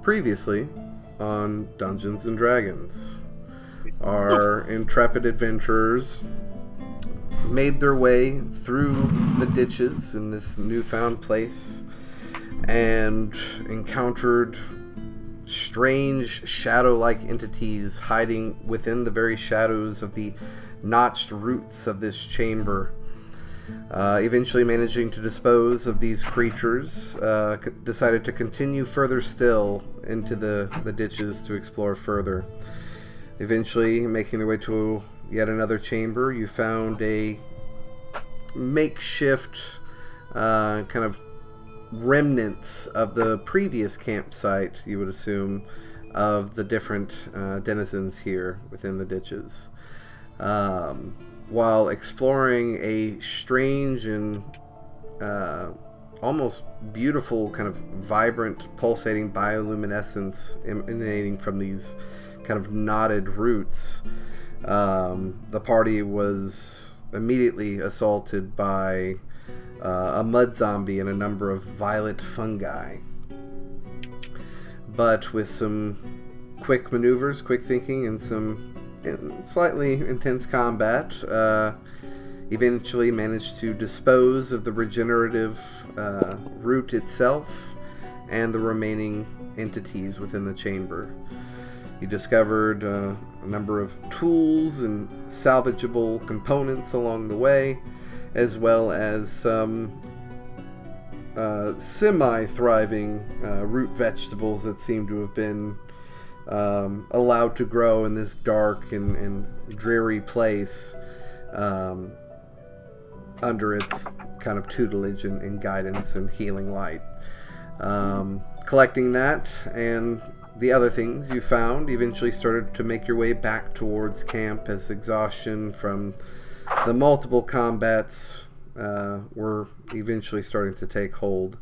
Previously on Dungeons and Dragons. Our intrepid adventurers made their way through the ditches in this newfound place and encountered strange shadow-like entities hiding within the very shadows of the notched roots of this chamber. Eventually managing to dispose of these creatures, decided to continue further still into the ditches to explore further. Eventually making their way to yet another chamber, you found a makeshift kind of remnants of the previous campsite, you would assume, of the different denizens here within the ditches. While exploring a strange and almost beautiful kind of vibrant pulsating bioluminescence emanating from these kind of knotted roots, the party was immediately assaulted by a mud zombie and a number of violet fungi. But with some quick maneuvers, quick thinking, and some slightly intense combat, eventually managed to dispose of the regenerative root itself and the remaining entities within the chamber. You discovered a number of tools and salvageable components along the way, as well as some semi-thriving root vegetables that seem to have been allowed to grow in this dark and dreary place under its kind of tutelage and guidance and healing light. Collecting that and the other things you found, eventually started to make your way back towards camp as exhaustion from the multiple combats were eventually starting to take hold.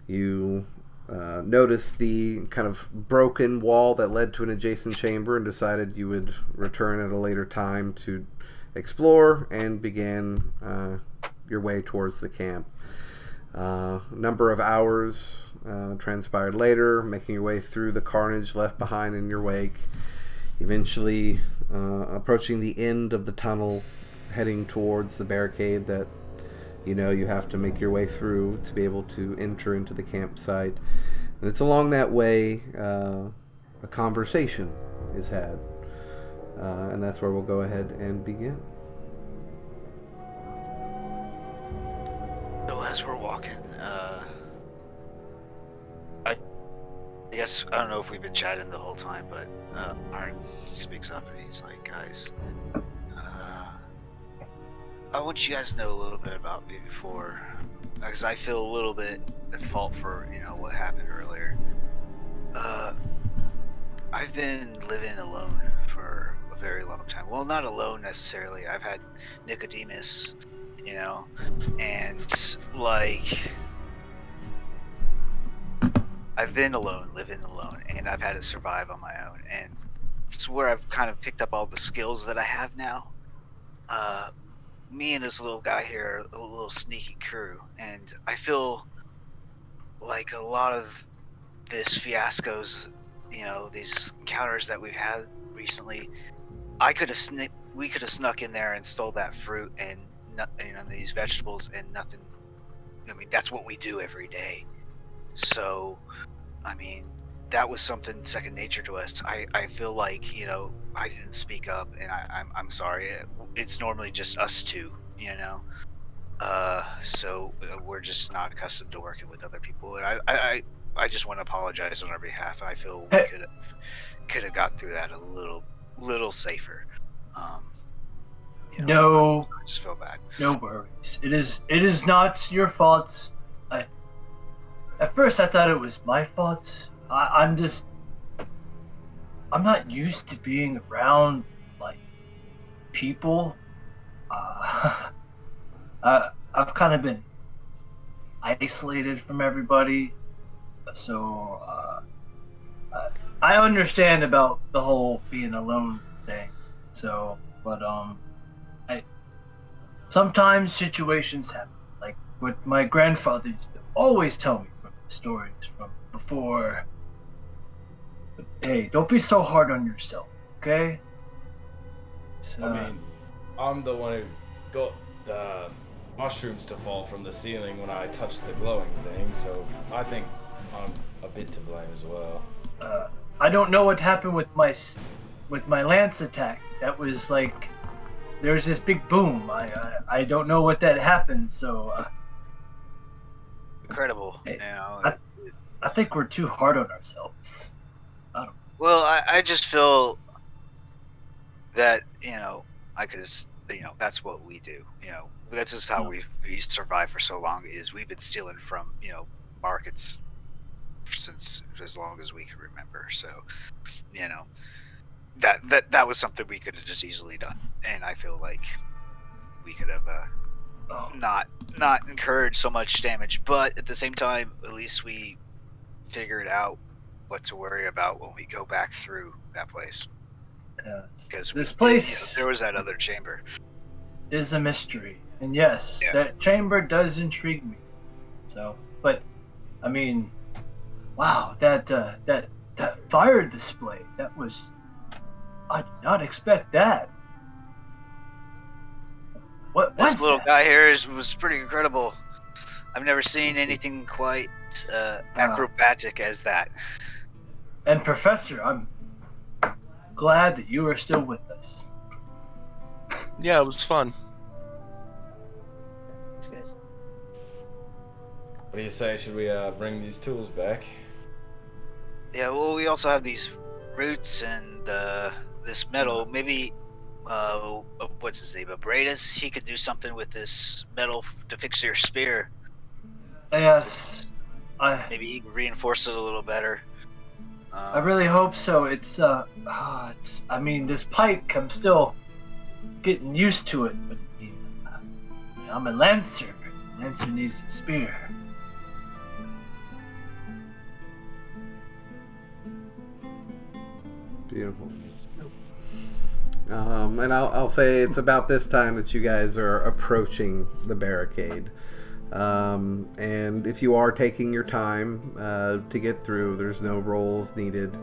You noticed the kind of broken wall that led to an adjacent chamber and decided you would return at a later time to explore, and began your way towards the camp. A number of hours transpired later, making your way through the carnage left behind in your wake, eventually approaching the end of the tunnel, heading towards the barricade that you have to make your way through to be able to enter into the campsite. And it's along that way a conversation is had. And that's where we'll go ahead and begin. So as we're walking, I guess, I don't know if we've been chatting the whole time, but Arn speaks up and he's like, guys, I want you guys to know a little bit about me before, because I feel a little bit at fault for, what happened earlier. I've been living alone for a very long time. Well, not alone necessarily. I've had Nicodemus, and I've been alone, living alone, and I've had to survive on my own. And it's where I've kind of picked up all the skills that I have now. Me and this little guy here, a little sneaky crew, and I feel like a lot of this fiascos, these encounters that we've had recently, we could have snuck in there and stole that fruit and these vegetables and nothing. I mean, that's what we do every day. So, I mean, that was something second nature to us. I feel like, I didn't speak up, and I'm sorry. It's normally just us two, so we're just not accustomed to working with other people, and I just want to apologize on our behalf. And I feel we could have got through that a little safer. No, I just feel bad. No worries. It is not your fault. At first I thought it was my fault. I'm not used to being around people. I've kind of been isolated from everybody, so I understand about the whole being alone thing. So, but sometimes situations happen, like what my grandfather used to always tell me from the stories from before Hey, don't be so hard on yourself, okay? I mean, I'm the one who got the mushrooms to fall from the ceiling when I touched the glowing thing, so I think I'm a bit to blame as well. I don't know what happened with my lance attack. That was like there was this big boom. I don't know what that happened. So Incredible. hey, You know. I think we're too hard on ourselves. Well, I just feel that I could just that's what we do. That's just how we survived for so long. Is we've been stealing from markets since as long as we can remember. So that was something we could have just easily done, and I feel like we could have not encouraged so much damage. But at the same time, at least we figured out what to worry about when we go back through that place. Because this place there was that other chamber. Is a mystery, and yes, that chamber does intrigue me. So, but I mean, wow, that fire display, that was, I did not expect that. What this little guy here was pretty incredible. I've never seen anything quite acrobatic as that. And Professor, I'm glad that you are still with us. Yeah, it was fun. What do you say? Should we bring these tools back? Yeah, well, we also have these roots and this metal. Maybe, what's his name? Abradus? He could do something with this metal to fix your spear. Yes. Maybe he can reinforce it a little better. I really hope so. I mean, this pike, I'm still getting used to it, but I'm a lancer. Lancer needs a spear. Beautiful. And I'll say it's about this time that you guys are approaching the barricade. And if you are taking your time to get through, there's no rolls needed.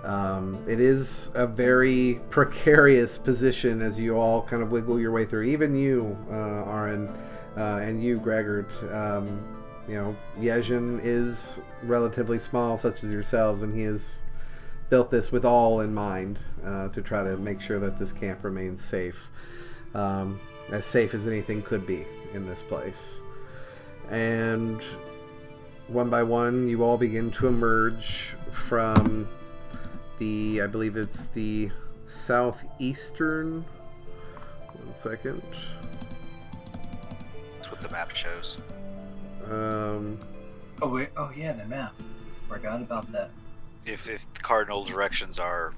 It is a very precarious position as you all kind of wiggle your way through. Even you, Aaron, and you, Gregor. Yezhin is relatively small, such as yourselves, and he has built this with all in mind to try to make sure that this camp remains safe. As safe as anything could be in this place. And one by one, you all begin to emerge from I believe it's the southeastern. 1 second. That's what the map shows. Oh yeah, the map. Forgot about that. If the cardinal directions are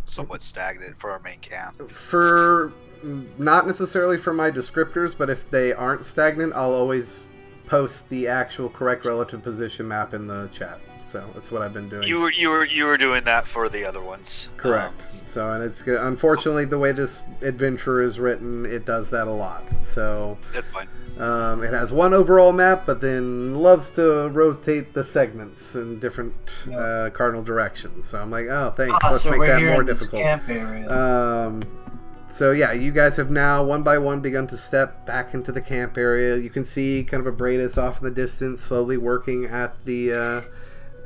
somewhat stagnant for our main camp. For not necessarily for my descriptors, but if they aren't stagnant, I'll always post the actual correct relative position map in the chat. So that's what I've been doing. You were doing that for the other ones. Correct. And it's unfortunately the way this adventure is written, it does that a lot. So that's fine. It has one overall map, but then loves to rotate the segments in different cardinal directions. So I'm like, oh, thanks. Let's make that more difficult. Camp area. So yeah, you guys have now one by one begun to step back into the camp area. You can see kind of Abradus off in the distance, slowly working at the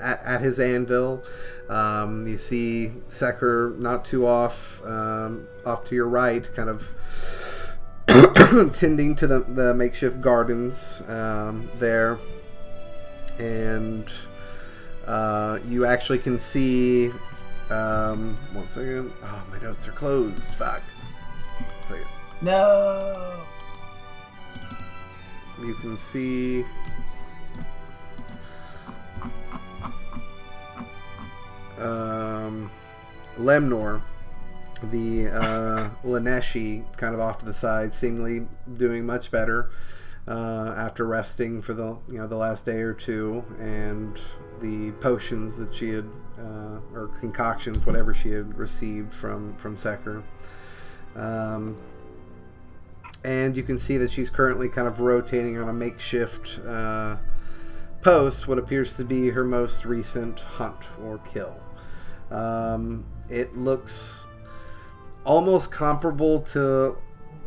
at his anvil. You see Secker not too off to your right, kind of tending to the makeshift gardens there, and you actually can see. 1 second. Oh, my notes are closed. Fuck. 1 second. No. You can see. Lemnor, the Laneshi, kind of off to the side, seemingly doing much better after resting for the last day or two, and the potions that she had or concoctions, whatever she had received from Secker. And you can see that she's currently kind of rotating on a makeshift post, what appears to be her most recent hunt or kill. It looks almost comparable to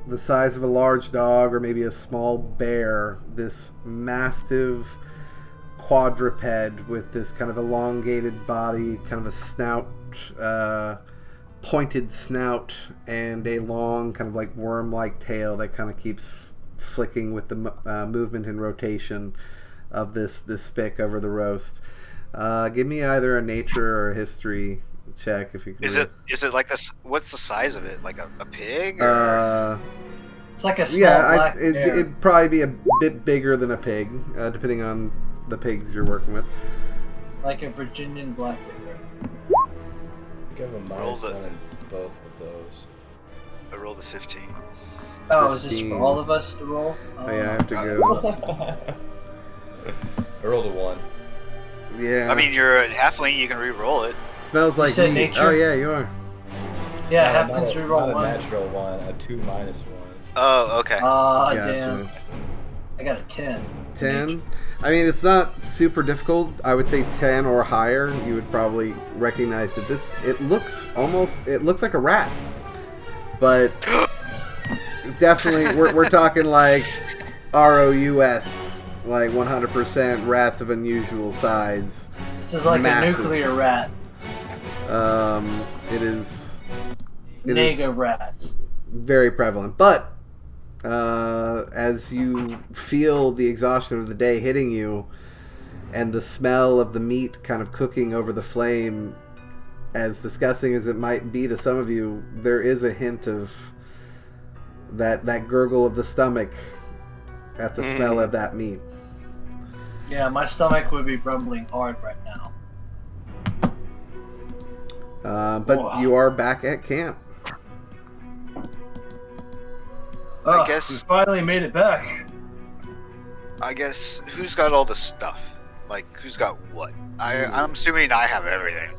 the size of a large dog or maybe a small bear. This massive quadruped with this kind of elongated body, kind of a snout, pointed snout, and a long kind of like worm-like tail that kind of keeps flicking with the movement and rotation of this spick over the roast. Give me either a nature or a history check if you can. Is it like this? What's the size of it? Like a pig? Or? It's like a small black bear. It'd probably be a bit bigger than a pig, depending on the pigs you're working with. Like a Virginian black bear. I have a minus one in both of those. I rolled a 15. Oh, is this for all of us to roll? Oh, yeah, I have to go. I rolled a 1. Yeah. I mean, you're a halfling. You can re-roll it. Smells like meat. Nature? Oh yeah, you are. Yeah, No, halflings re-roll not one. a natural 1, a 2 minus 1. Oh, okay. Damn. I got a 10. 10. I mean, it's not super difficult. I would say 10 or higher. You would probably recognize that this. It looks like a rat, but definitely we're talking like ROUS, like 100% rats of unusual size. This is like Massive. a nuclear rat. It is Nega rats. very prevalent, but as you feel the exhaustion of the day hitting you and the smell of the meat kind of cooking over the flame, as disgusting as it might be to some of you, there is a hint of that gurgle of the stomach at the smell of that meat. Yeah, my stomach would be rumbling hard right now. But you are back at camp. Oh, I guess we finally made it back. I guess who's got all the stuff? Like who's got what? I'm assuming I have everything.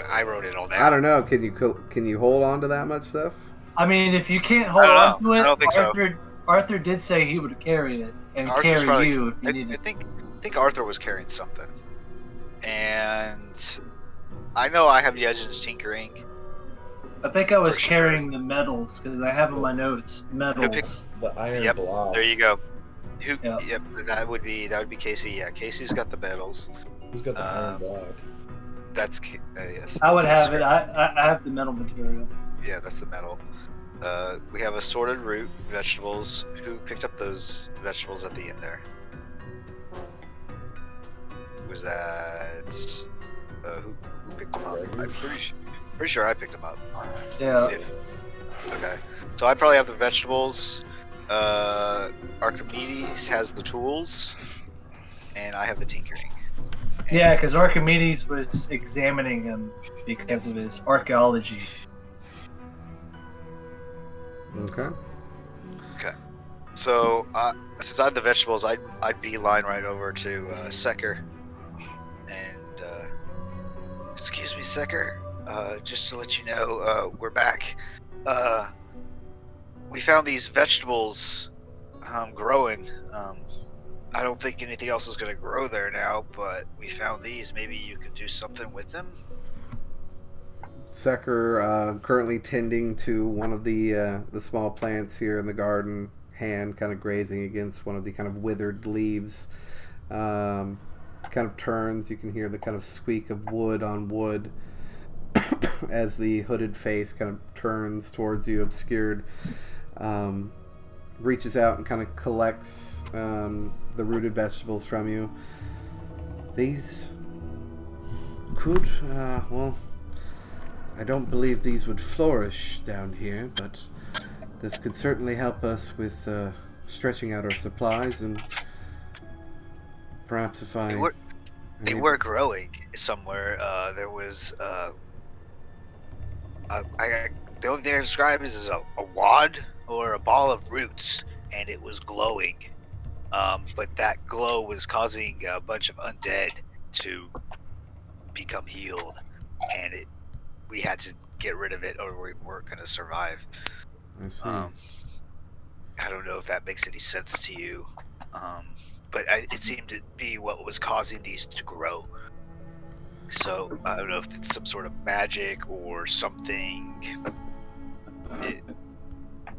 I wrote it all down. I don't know. Can you hold on to that much stuff? I mean, if you can't hold on to it, I don't think Arthur did say he would carry it and Arthur's carry probably, you if you needed. I think Arthur was carrying something, and I know I have Yejin's tinkering. I think I was For sure. carrying the metals because I have in my notes metals. The iron block. There you go. Yep. Yep, that would be Casey. Yeah, Casey's got the metals. Who's got the iron block? That's yes. I would that's have it. I have the metal material. Yeah, that's the metal. We have assorted root vegetables. Who picked up those vegetables at the end there? Was that who picked them up? I'm pretty sure I picked them up. Yeah. Okay, so I probably have the vegetables. Archimedes has the tools, and I have the tinkering. Yeah, because Archimedes was examining him because of his archaeology. Okay. So since I have the vegetables, I'd beeline right over to Secker, and excuse me, Secker. Just to let you know, we're back. We found these vegetables growing. I don't think anything else is going to grow there now, but we found these. Maybe you could do something with them. Secker, currently tending to one of the small plants here in the garden, hand kind of grazing against one of the kind of withered leaves. Kind of turns. You can hear the kind of squeak of wood on wood as the hooded face kind of turns towards you, obscured. Reaches out and kind of collects the rooted vegetables from you. These could, well, I don't believe these would flourish down here, but this could certainly help us with stretching out our supplies, and perhaps if I... They were growing somewhere. There was, the only thing I describe is a wad or a ball of roots, and it was glowing. But that glow was causing a bunch of undead to become healed, and we had to get rid of it or we weren't going to survive. I see. I don't know if that makes any sense to you, but it seemed to be what was causing these to grow. So I don't know if it's some sort of magic or something.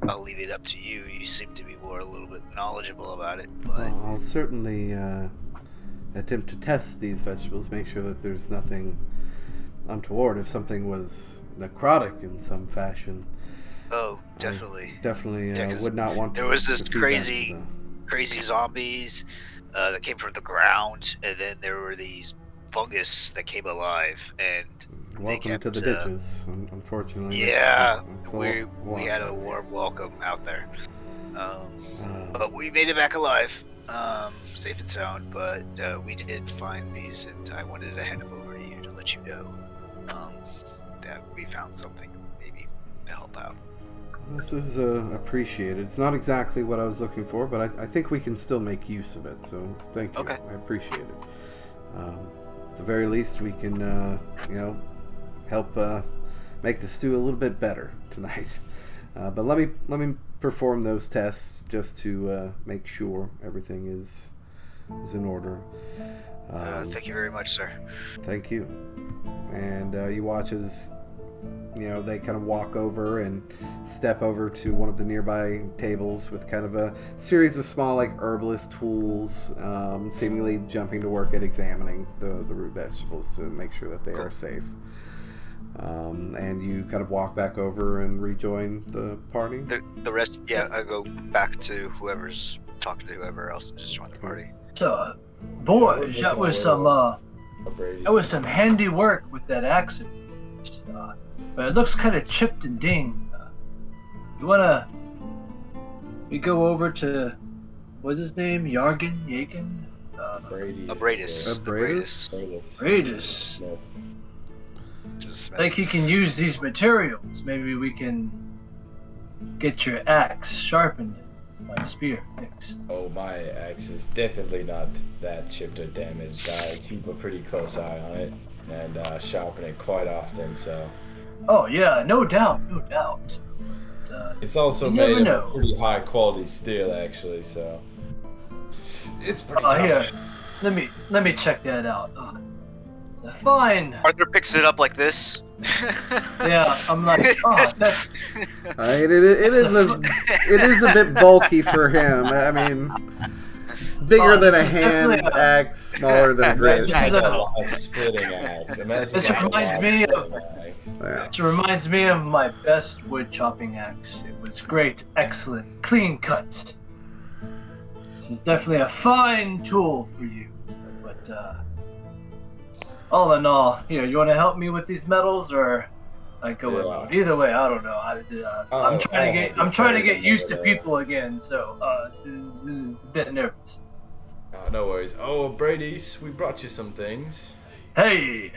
I'll leave it up to you. You seem to be more a little bit knowledgeable about it. But Well, I'll certainly attempt to test these vegetables, make sure that there's nothing untoward. If something was necrotic in some fashion, oh, definitely. definitely Yeah, 'cause would not want to. there was this to feed that crazy zombies that came from the ground, and then there were these fungus that came alive, and Welcome to the ditches, unfortunately. Yeah, It's we had a warm welcome out there. But we made it back alive, safe and sound. But we did find these, and I wanted to hand them over to you to let you know that we found something maybe to help out. This is appreciated. It's not exactly what I was looking for, but I think we can still make use of it. So thank you. Okay. I appreciate it. At the very least, we can, help make the stew a little bit better tonight. But let me perform those tests just to make sure everything is in order. Thank you very much, sir. Thank you. And you watch as they kind of walk over and step over to one of the nearby tables with kind of a series of small herbalist tools, seemingly jumping to work at examining the root vegetables to make sure that they are safe. And you kind of walk back over and rejoin the party. The rest, I go back to whoever's talking to whoever else and just join the party. So, boys, that was some handiwork with that accident. But it looks kind of chipped and dinged. We go over to, what's his name? Yakin? Abradis. I think he can use these materials. Maybe we can get your axe sharpened and my spear fixed. Oh, my axe is definitely not that chipped or damaged. I keep a pretty close eye on it and sharpen it quite often, so... Oh yeah, no doubt. It's also made of pretty high quality steel, actually, so it's pretty tough. Here, let me check that out. Fine. Arthur picks it up like this. Yeah, I'm like, that's. It is a bit bulky for him. I mean, bigger than a hand axe, smaller than a great axe. A splitting axe. This reminds me of my best wood chopping axe. It was great, excellent, clean cut. This is definitely a fine tool for you. But all in all, here, you want to help me with these metals, or I go alone? Either way, I don't know. I'm trying to get used to people again, so a bit nervous. No worries. Oh, Brady's, we brought you some things. Hey.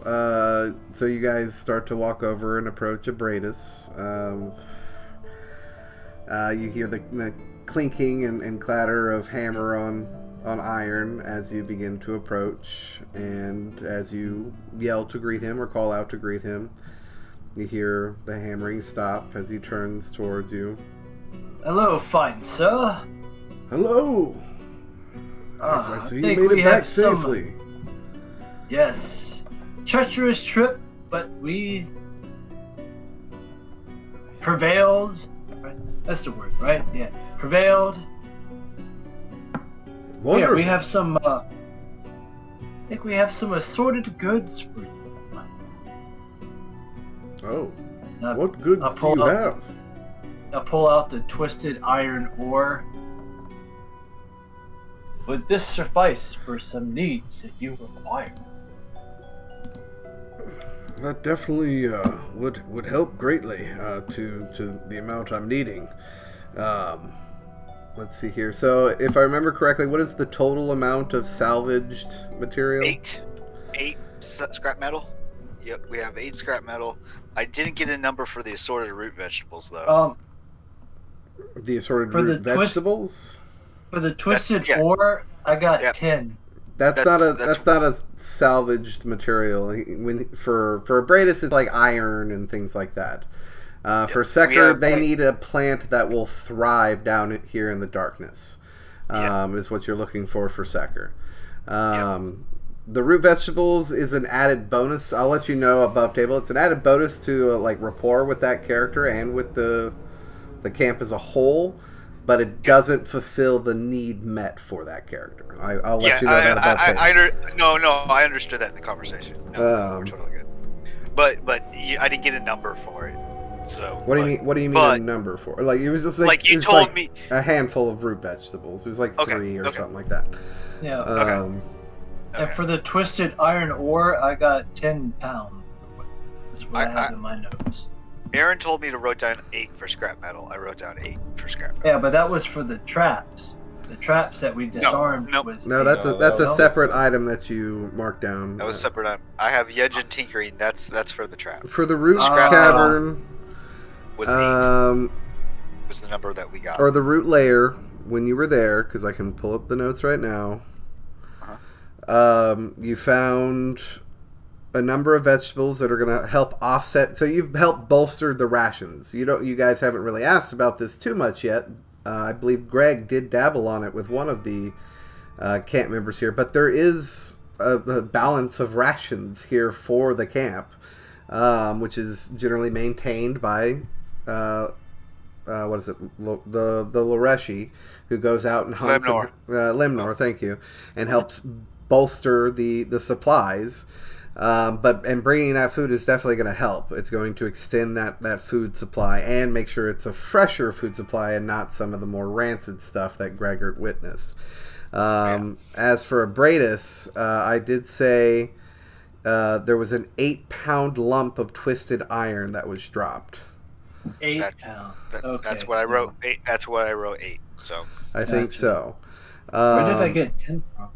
So you guys start to walk over and approach Abradis. You hear the clinking and clatter of hammer on iron as you begin to approach, and as you yell to greet him or call out to greet him, you hear the hammering stop as he turns towards you. Hello, fine sir. Hello. I see you made it back safely. Yes. Treacherous trip, but we prevailed. Right? That's the word, right? Yeah. Prevailed. Wonderful. Here, we have some, I think we have some assorted goods for you. Oh. What goods do you have? I'll pull out the twisted iron ore. Would this suffice for some needs that you require? That definitely would help greatly to the amount I'm needing. Let's see here. So, if I remember correctly, what is the total amount of salvaged material? 8 scrap metal. Yep, we have 8 scrap metal. I didn't get a number for the assorted root vegetables, though. The assorted root vegetables? For the twisted ore, I got 10. That's not a salvaged material. For Abradis, it's like iron and things like that. For Secker, they need a plant that will thrive down here in the darkness. Is what you're looking for Secker. the root vegetables is an added bonus. I'll let you know above table. It's an added bonus to like rapport with that character and with the camp as a whole, but it doesn't fulfill the need met for that character. I'll let you know that above table. I understood that in the conversation. No, we're totally good. But I didn't get a number for it. So what do you mean? What do you mean a number for? Like it was just like you told me a handful of root vegetables. It was like 3 or something like that. Yeah. Okay. And for the twisted iron ore, I got 10 pounds. That's what I have in my notes. Aaron told me to write down 8 for scrap metal. I wrote down 8 for scrap metal. Yeah, but that was for the traps. The traps that we disarmed was... No, that's a separate item that you marked down. That was a separate item. I have Yedge and Tinkering. That's for the trap. For the root cavern... Was 8. Was the number that we got. Or the root layer, when you were there, because I can pull up the notes right now. You found a number of vegetables that are going to help offset. So you've helped bolster the rations. You guys haven't really asked about this too much yet. I believe Greg did dabble on it with one of the camp members here, but there is a balance of rations here for the camp, which is generally maintained by what is it? The Loreshi, who goes out and hunts. Limnor, thank you, and helps bolster the supplies. But bringing that food is definitely going to help. It's going to extend that food supply and make sure it's a fresher food supply and not some of the more rancid stuff that Gregor witnessed. As for Abradus, I did say there was an 8-pound lump of twisted iron that was dropped. 8 pounds. That's what I wrote. 8. That's what I wrote. 8. So I think so. Where did I get 10 from?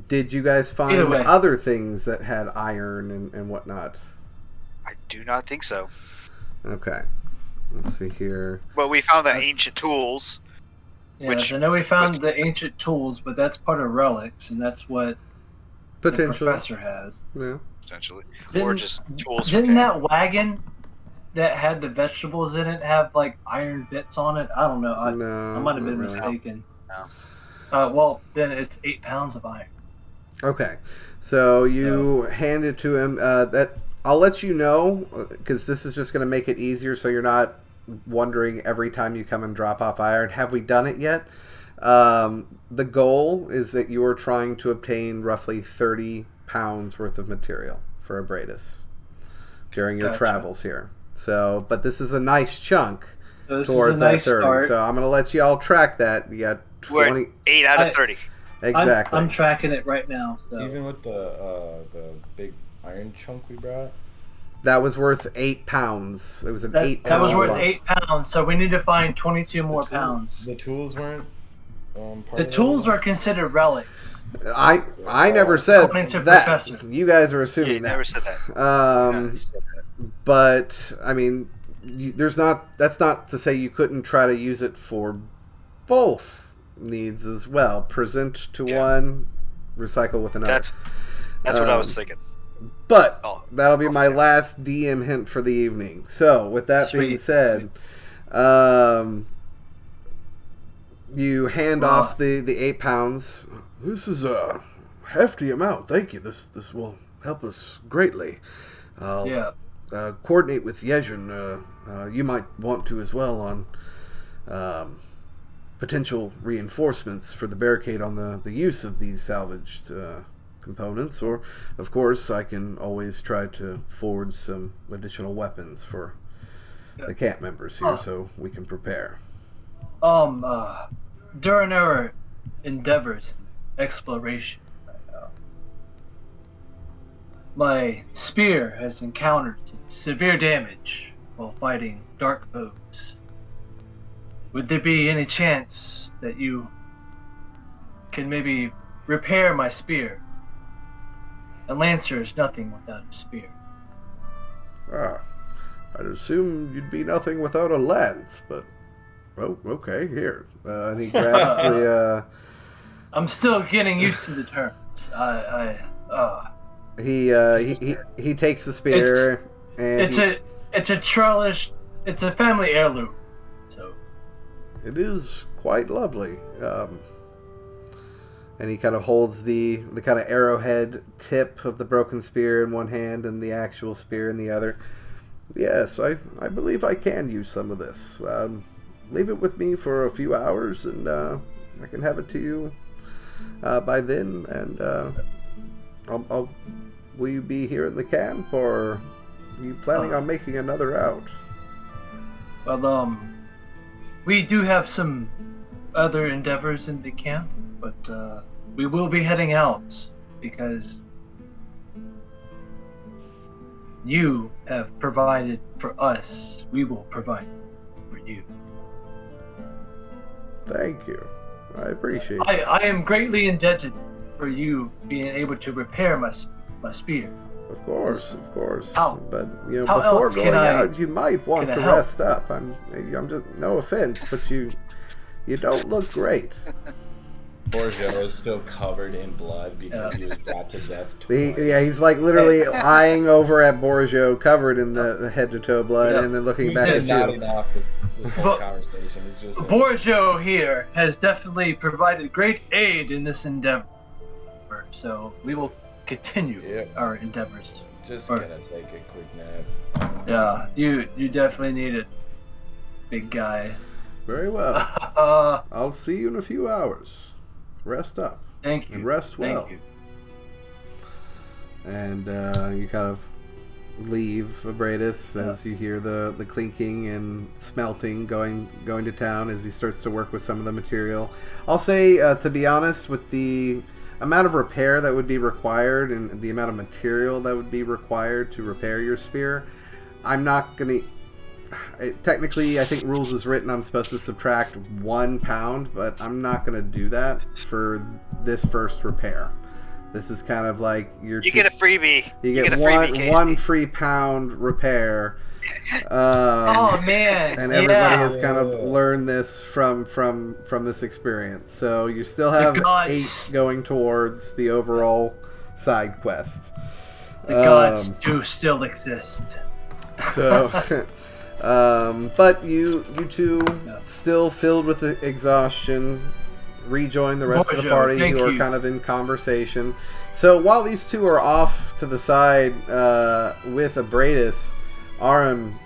Did you guys find other things that had iron and whatnot? I do not think so. Okay. Let's see here. Well, we found the ancient tools. Yes, I know we found the ancient tools, but that's part of relics, and that's what the professor has. Yeah. Potentially. Or just tools. Didn't that wagon that had the vegetables in it have, like, iron bits on it? I don't know. I might have been mistaken. No. Well, then it's 8 pounds of iron. Okay, so you hand it to him. That I'll let you know, because this is just going to make it easier, so you're not wondering every time you come and drop off iron. Have we done it yet? The goal is that you are trying to obtain roughly 30 pounds worth of material for Abradus during your travels here. So, but this is a nice chunk towards that 30. Start. So I'm going to let you all track that. You got 20. We're 8 out of 30. Exactly. I'm tracking it right now. So. Even with the big iron chunk we brought? That was worth 8 pounds. It was an 8 pound. That was worth 8 pounds, so we need to find 22 more pounds. The tools weren't part The tools are considered relics. I never said that. Professor. You guys are assuming that. Never said that. But I mean, that's not to say you couldn't try to use it for both needs as well. Present to one, recycle with another. That's what I was thinking. But that'll be my last DM hint for the evening. So with that being said, you hand off the 8 pounds. This is a hefty amount. Thank you. This will help us greatly. I'll coordinate with Yezhin. You might want to as well on potential reinforcements for the barricade on the use of these salvaged components. Or, of course, I can always try to forge some additional weapons for the camp members here so we can prepare. During our endeavors, exploration, my spear has encountered severe damage while fighting dark foes. Would there be any chance that you can maybe repair my spear? A lancer is nothing without a spear. I'd assume you'd be nothing without a lance, but okay, here. And he grabs the. I'm still getting used to the terms. He takes the spear it's a trellis. It's a family heirloom. So it is quite lovely. And he kind of holds the kind of arrowhead tip of the broken spear in one hand and the actual spear in the other. Yes, I believe I can use some of this. Leave it with me for a few hours, and I can have it to you by then. And will you be here in the camp, or are you planning on making another route? Well, we do have some other endeavors in the camp, but we will be heading out because you have provided for us. We will provide for you. Thank you. I appreciate it. I am greatly indebted for you being able to repair my spear. Of course. How- But how before else going can I- out, you might want can I to help? rest up. I'm just no offense, but you don't look great. Borgio is still covered in blood because he was brought to death twice. He's like literally eyeing over at Borgio, covered in the head to toe blood, Yeah. and then looking He's back just at nodding you. off this whole conversation. He's just like, Borgio here has definitely provided great aid in this endeavor, so we will continue our endeavors. just gonna take a quick nap. Yeah, you definitely need it, big guy. Very well. I'll see you in a few hours. Rest up. Thank you. And rest well. Thank you. And you kind of leave Abradus as you hear the clinking and smelting going to town as he starts to work with some of the material. I'll say, to be honest, with the amount of repair that would be required and the amount of material that would be required to repair your spear, I'm not going to... Technically, I think rules is written I'm supposed to subtract 1 pound, but I'm not going to do that for this first repair. This is kind of like you get a freebie. You get a freebie, one free pound repair. Oh man! And everybody has kind of learned this from this experience. So you still have 8 going towards the overall side quest. The gods do still exist. So, but you two, still filled with exhaustion, rejoin the rest of the party who are kind of in conversation. So while these two are off to the side with Abradus, Aram,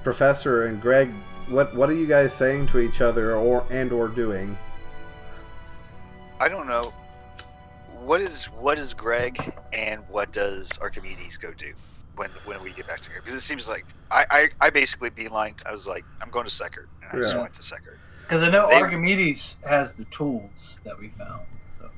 Professor, and Greg, what are you guys saying to each other or doing? I don't know. What is Greg and what does Archimedes go do when we get back together? Because it seems like I basically beelined. I was like, I'm going to Sekert, and I just went to Sekert. Because I know Archimedes has the tools that we found. So.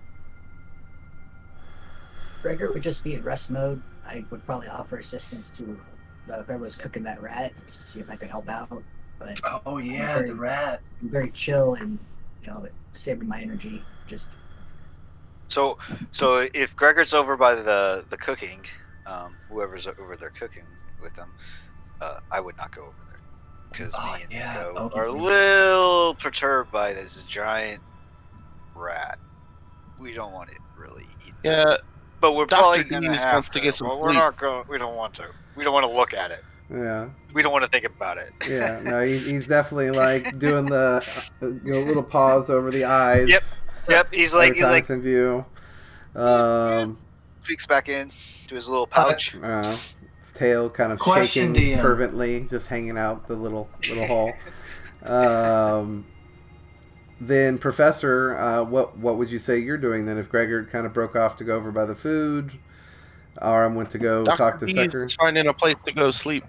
Gregor would just be in rest mode. I would probably offer assistance to whoever was cooking that rat just to see if I could help out. But the rat. I'm very chill and saving my energy. Just so if Gregor's over by the cooking, whoever's over there cooking with them, I would not go over there because me and Nico are a little perturbed by this giant rat. We don't want it really eaten. Yeah. But we're probably going to have to get some well, sleep. we're not going. We don't want to. We don't want to look at it. Yeah. We don't want to think about it. Yeah. No, he's definitely like doing the little pause over the eyes. Yep. He's like in view. Tweaks back in to his little pouch. His tail kind of shaking fervently, just hanging out the little hole. Then, Professor, what would you say you're doing then? If Gregor kind of broke off to go over by the food, Aram went to go talk to Sekert. He's finding a place to go sleep.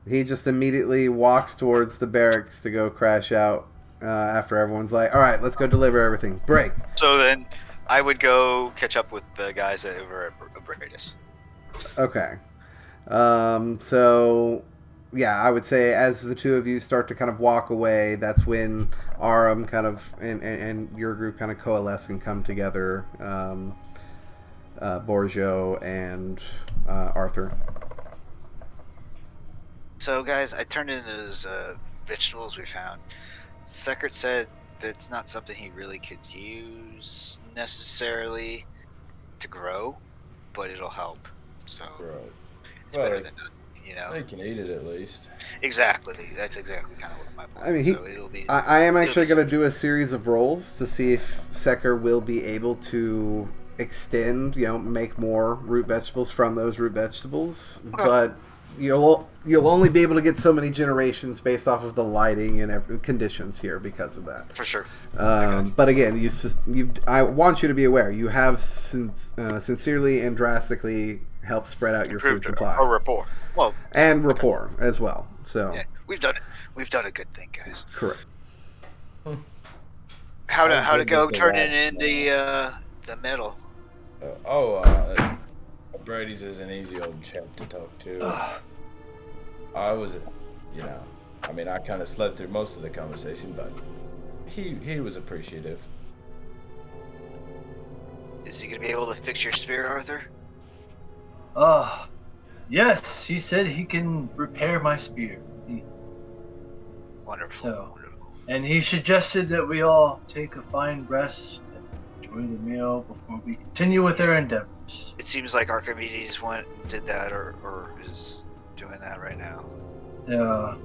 He just immediately walks towards the barracks to go crash out after everyone's like, all right, let's go deliver everything. Break. So then I would go catch up with the guys over at Abradus. Okay. So... yeah, I would say as the two of you start to kind of walk away, that's when Aram kind of and your group kind of coalesce and come together. Borgio and Arthur. So, guys, I turned in those vegetables we found. Sekert said that's not something he really could use necessarily to grow, but it'll help. So it's better than nothing. You know. They can eat it at least. Exactly. That's exactly kind of what my point. I mean, so it'll be. I am it'll actually be going to do a series of rolls to see if Secker will be able to extend, make more root vegetables from those root vegetables. Okay. But you'll only be able to get so many generations based off of the lighting and conditions here because of that. For sure. But again, I want you to be aware. You have sincerely and drastically helped spread out your food supply. Or rapport. Well, and rapport as well. So yeah, we've done it. We've done a good thing, guys. Correct. How to How good go does the turning rat in the metal? Brady's is an easy old chap to talk to. I was, I mean, I kind of slept through most of the conversation, but he was appreciative. Is he gonna be able to fix your spear, Arthur? Yes, he said he can repair my spear. Wonderful. Wonderful. And he suggested that we all take a fine rest and enjoy the meal before we continue with our endeavors. It seems like Archimedes did that or is doing that right now. Yeah.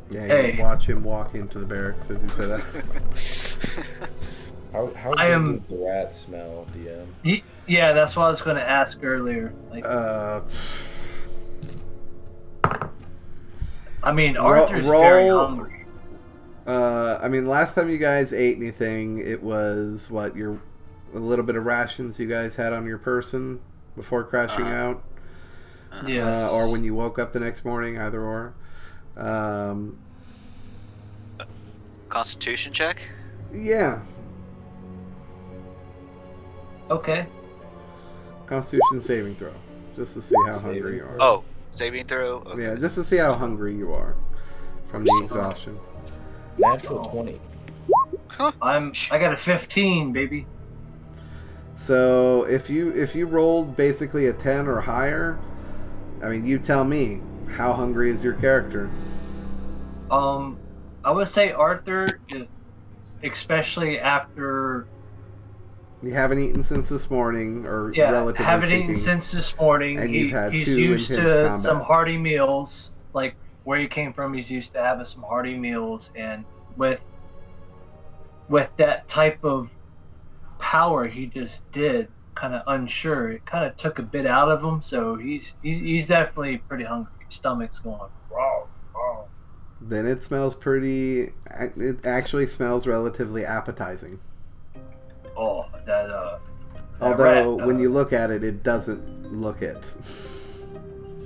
Yeah, you watch him walk into the barracks as you say that. How good does the rat smell, DM? Yeah, that's what I was going to ask earlier. I mean, Arthur's very hungry. I mean, last time you guys ate anything, it was a little bit of rations you guys had on your person before crashing out. Yes. Or when you woke up the next morning, either or. Constitution check? Yeah. Okay. Constitution saving throw. Just to see how hungry you are. Oh, saving throw? Okay. Yeah, just to see how hungry you are from the exhaustion. Natural 20. Huh? I got a 15, baby. So if you rolled basically a 10 or higher, I mean, you tell me, how hungry is your character? I would say Arthur, especially after. You haven't eaten since this morning, or relatively haven't speaking. Eaten since this morning. And you've had he's 2 used intense to combats. some hearty meals, like where he came from. He's used to having some hearty meals, and with that type of power he just did, kind of unsure. It kind of took a bit out of him, so he's definitely pretty hungry. His stomach's going raw. Then it smells pretty. It actually smells relatively appetizing. Oh, that Although rat, when you look at it, it doesn't look it.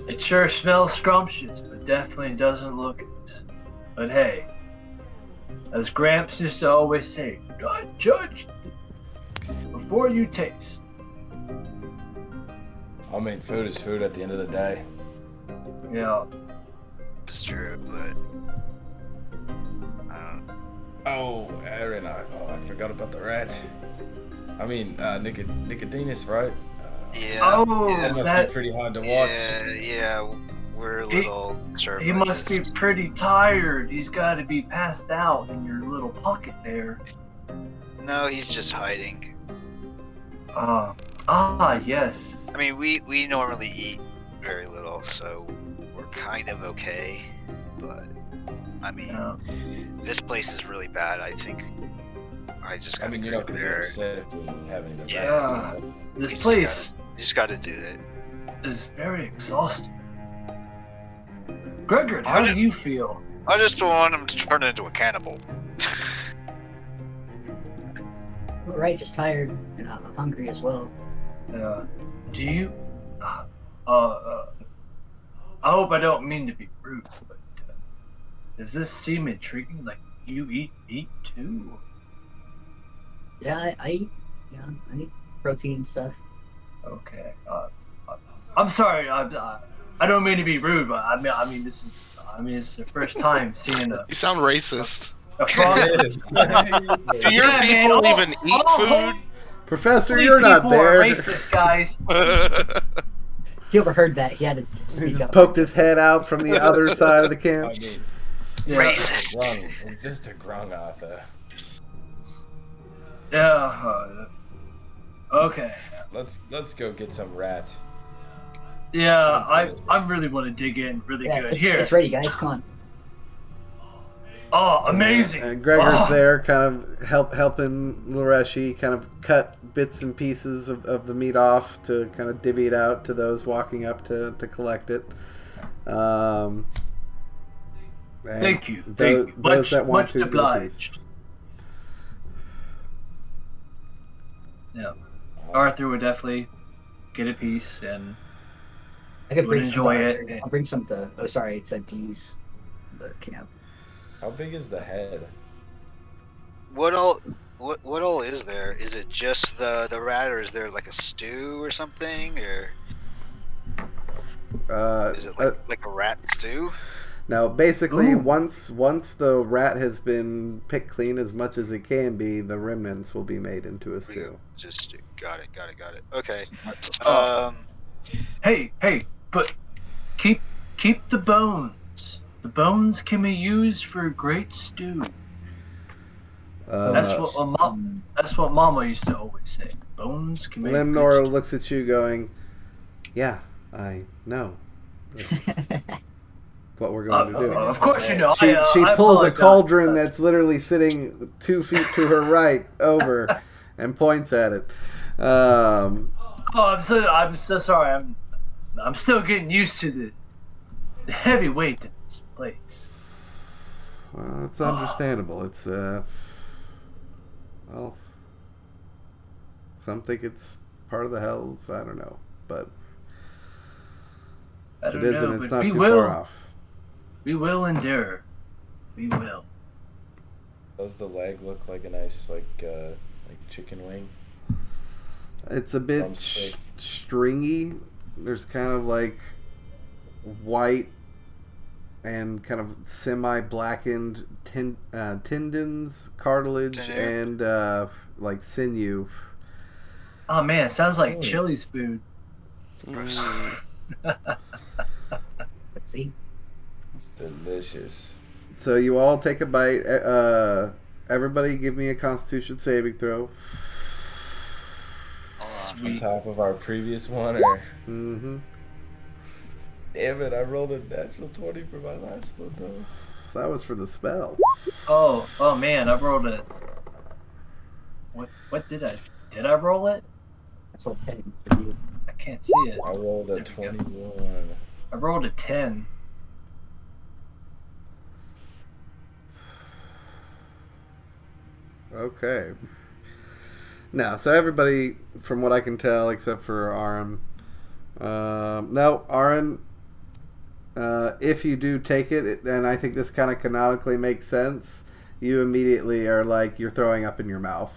It sure smells scrumptious, but definitely doesn't look it. But hey, as Gramps used to always say, don't judge before you taste. I mean, food is food at the end of the day. Yeah. It's true, but I don't know. Oh, Aaron, I forgot about the rat. I mean, Nicodemus, right? Yeah. Oh, that must be pretty hard to watch. Yeah, we're a little concerned. He by must this. be pretty tired. He's got to be passed out in your little pocket there. No, he's just hiding. Yes. I mean, we normally eat very little, so we're kind of okay. But I mean, this place is really bad. I think I just got. I mean, you're not gonna be upset if you haven't even. Yeah. This place. You just got to do it. Is very exhausting. Gregor, how do you feel? I just don't want him to turn into a cannibal. Right, just tired and hungry as well. Do you? I hope I don't mean to be rude, but does this seem intriguing? Like, you eat meat too? Yeah, I eat. I eat protein and stuff. Okay. I'm sorry. I don't mean to be rude, but I mean this is the first time seeing a. You sound racist. A frog. Do your people even eat food? Professor, you're not there. Are racist, guys. He overheard that. He had to He speak just up. poked his head out from the other side of the camp. I mean, Racist. It's just a grung, Arthur. Yeah. Okay. Let's go get some rat. Yeah, I really want to dig in really Yeah, good. Here. it's ready, guys. Come on. Oh, amazing. And Gregor's Oh. there, kind of helping Lareshi kind of cut bits and pieces of the meat off to kind of divvy it out to those walking up to collect it. And Thank you. Those, Thank you. those that want much to get a piece. obliged. Yeah. Arthur would definitely get a piece and I could would bring some to enjoy Arthur. it. I'll bring some to. Oh, sorry, it's at D's. The camp. How big is the head? What all is there? Is it just the rat, or is there like a stew or something, or is it like a rat stew? Now, basically, Ooh. once the rat has been picked clean as much as it can be, the remnants will be made into a stew. Just got it. Okay. Hey, but keep the bones. The bones can be used for a great stew. That's what Mama used to always say. Bones can make a great Limnor stew. looks at you going, "Yeah, I know. That's what we're going to do." Of course you know. She I pulls a apologize. cauldron that's literally sitting 2 feet to her right over and points at it. Oh, I'm so sorry. I'm still getting used to the heavy weight of this place. Well, it's understandable. It's well, some think it's part of the hells. I don't know, but I if don't it isn't, know, it's but not we too will. far off. We will endure. We will. Does the leg look like a nice like chicken wing? It's a bit Drumstick. stringy. There's kind of like white and kind of semi-blackened tendons, cartilage, and like sinew. Oh man, it sounds like Chili's food. Let's see. Delicious. So you all take a bite. Everybody give me a Constitution saving throw. On top of our previous one, or Mm-hmm. damn it, I rolled a natural 20 for my last one though. That was for the spell. Oh man, I rolled a. What did I? Did I roll it? That's what I'm for you. I can't see it. I rolled a There we go. 21. I rolled a 10. Okay. Now, so everybody, from what I can tell, except for Aram. No, Aram, if you do take it, then I think this kind of canonically makes sense. You immediately are like, you're throwing up in your mouth.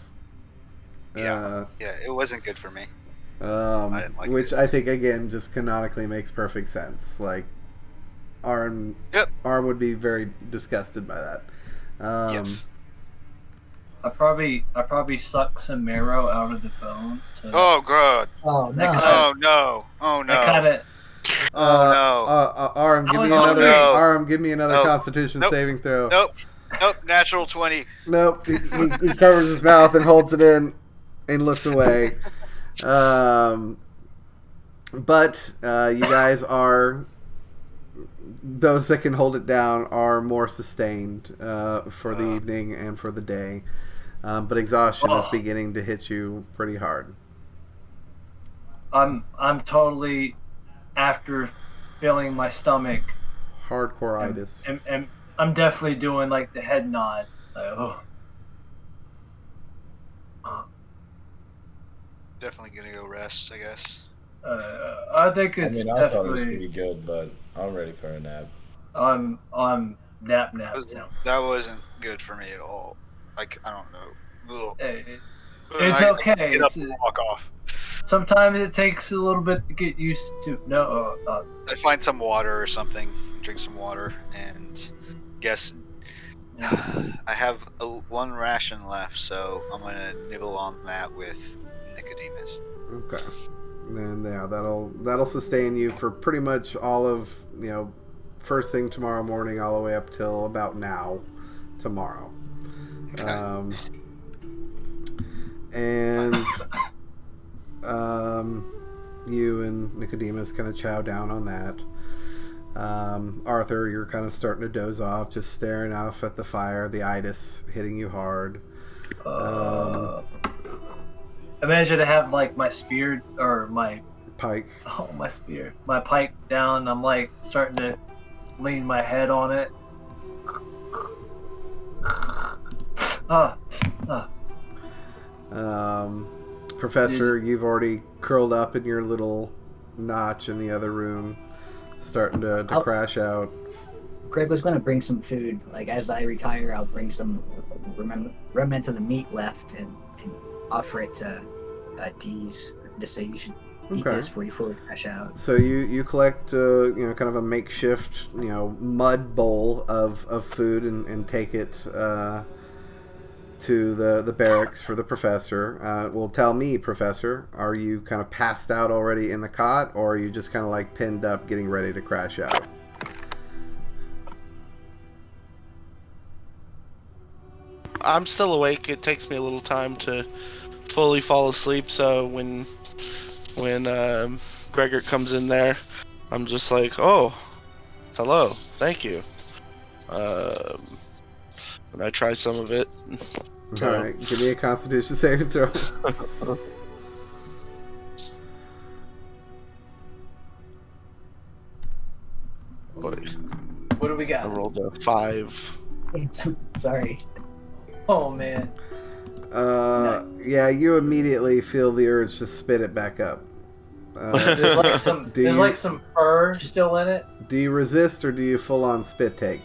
Yeah, it wasn't good for me. I didn't like which it. I think, again, just canonically makes perfect sense. Like, Aram would be very disgusted by that. Yes. I probably sucked some marrow out of the bone. So Oh god. Oh That no. kinda- Oh no. that kind of. Aram, give me Oh, another. no. Aram, give me another Nope. Constitution Nope. saving throw. Nope. Natural 20. Nope. He covers his mouth and holds it in and looks away. But you guys are, those that can hold it down are more sustained for the evening and for the day. But exhaustion is beginning to hit you pretty hard. I'm totally after filling my stomach. Hardcore-itis. And I'm definitely doing like the head nod. Like, Definitely gonna go rest, I guess. I think I it's mean, I thought it was definitely. pretty good, but I'm ready for a nap. I'm nap. That wasn't good for me at all. Like, I don't know. Hey, Ugh. it's I okay. get up and walk off. Sometimes it takes a little bit to get used to. No, I find some water or something, drink some water, and guess I have one ration left, so I'm gonna nibble on that with Nicodemus. Okay. And yeah, that'll sustain you for pretty much all of, first thing tomorrow morning all the way up till about now tomorrow. Okay. And you and Nicodemus kind of chow down on that. Arthur, you're kind of starting to doze off, just staring off at the fire, the itis hitting you hard. I managed to have like my spear or my pike. Oh, my spear, my pike down. I'm like starting to lean my head on it. Professor, you've already curled up in your little notch in the other room, starting to crash out. Greg was going to bring some food. Like, as I retire, I'll bring some remnants of the meat left and offer it to Dee's to say you should eat this before you fully crash out. So you collect, kind of a makeshift, mud bowl of food and take it to the barracks for the professor. Well, tell me, Professor, are you kind of passed out already in the cot, or are you just kind of like pinned up getting ready to crash out? I'm still awake. It takes me a little time to fully fall asleep, so when Gregor comes in there, I'm just like, oh, hello, thank you. And I try some of it. Alright, give me a Constitution saving throw. Boy, what do we got? I rolled a 5. Sorry. Oh, man. Yeah, you immediately feel the urge to spit it back up. There's like some fur still in it. Do you resist, or do you full on spit take?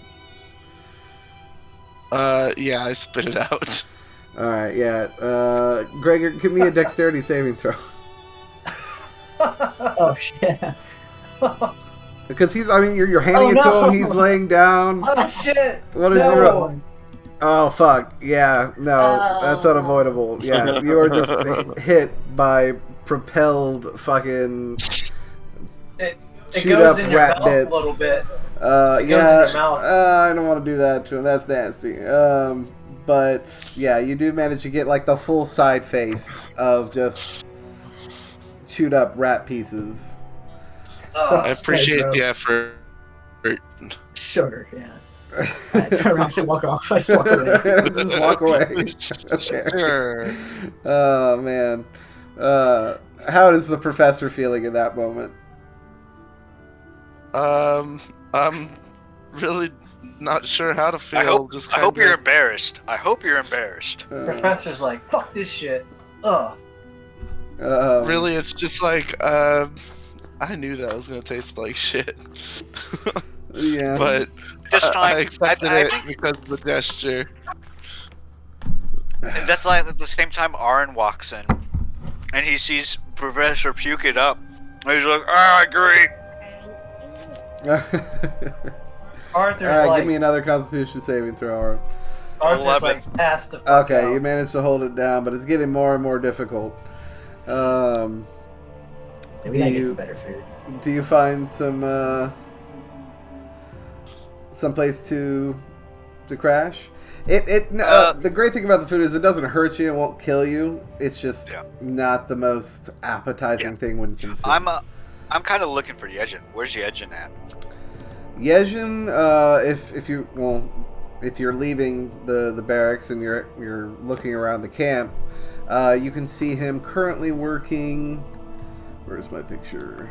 Yeah, I spit it out. Alright, yeah. Gregor, give me a dexterity saving throw. Oh, shit. Because you're handing it to him, he's laying down. Oh, shit. What did you roll? Oh, fuck. Yeah, no, that's unavoidable. Yeah, you are just hit by propelled fucking chewed up rat bits. A little bit. I don't want to do that to him. That's nasty. But yeah, you do manage to get like the full side face of just chewed up rat pieces. I appreciate the effort. Sure, yeah. I turn around and walk off. I just walk away. Just walk away. Okay. Sure. Oh man. How is the professor feeling in that moment? I'm really not sure how to feel. I hope you're embarrassed. I hope you're embarrassed. Professor's like, fuck this shit. Ugh. Really, it's just like, I knew that was gonna taste like shit. Yeah. But this time, I accepted it because of the gesture. And that's like at the same time Aaron walks in, and he sees Professor puke it up. And he's like, great. Arthur's Alright, like, give me another Constitution saving throw. Arthur's 11. like, pass the fuck Okay, out. you managed to hold it down, but it's getting more and more difficult. Maybe I get some better food. Do you find some place to crash? The great thing about the food is it doesn't hurt you, it won't kill you. It's just not the most appetizing thing when consumed. I'm kind of looking for Yejin. Where's Yejin at? Yejin, if you're leaving the barracks and you're looking around the camp, you can see him currently working. Where's my picture?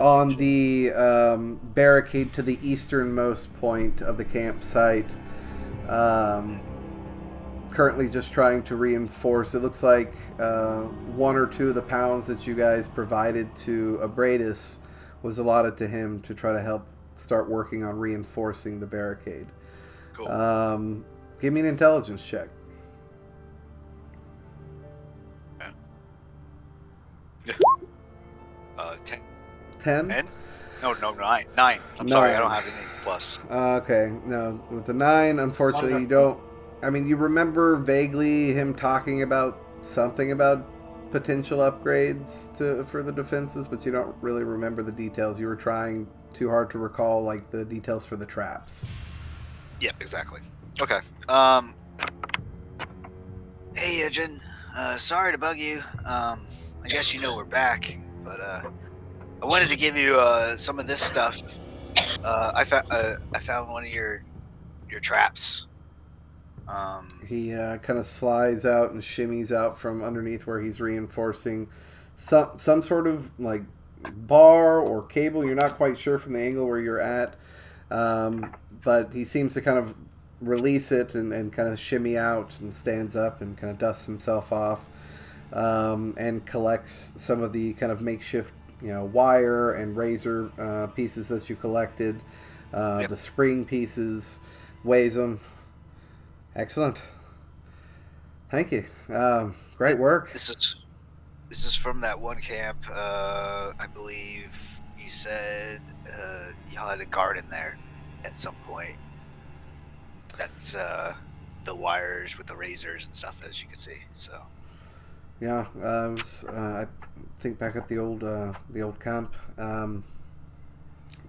On the barricade to the easternmost point of the campsite. Currently just trying to reinforce. It looks like 1 or 2 of the pounds that you guys provided to Abradus was allotted to him to try to help start working on reinforcing the barricade. Cool. Give me an intelligence check. Yeah. 10. 10? 10? No, 9. 9. I'm sorry, I don't have any plus. Okay, no. With the 9, unfortunately, you don't... I mean, you remember vaguely him talking about something about potential upgrades for the defenses, but you don't really remember the details. You were trying too hard to recall, like, the details for the traps. Yeah, exactly. Okay. Hey, Yejin. Sorry to bug you. I guess you know we're back, but I wanted to give you some of this stuff. I found one of your traps. He kind of slides out and shimmies out from underneath where he's reinforcing some sort of like bar or cable. You're not quite sure from the angle where you're at, but he seems to kind of release it and kind of shimmy out and stands up and kind of dusts himself off, and collects some of the kind of makeshift wire and razor pieces that you collected, Yep. the spring pieces, weighs them. Excellent. Thank you. Great work. This is from that one camp. I believe you said y'all had a garden there at some point. That's the wires with the razors and stuff, as you can see. So Yeah, I think back at the old camp,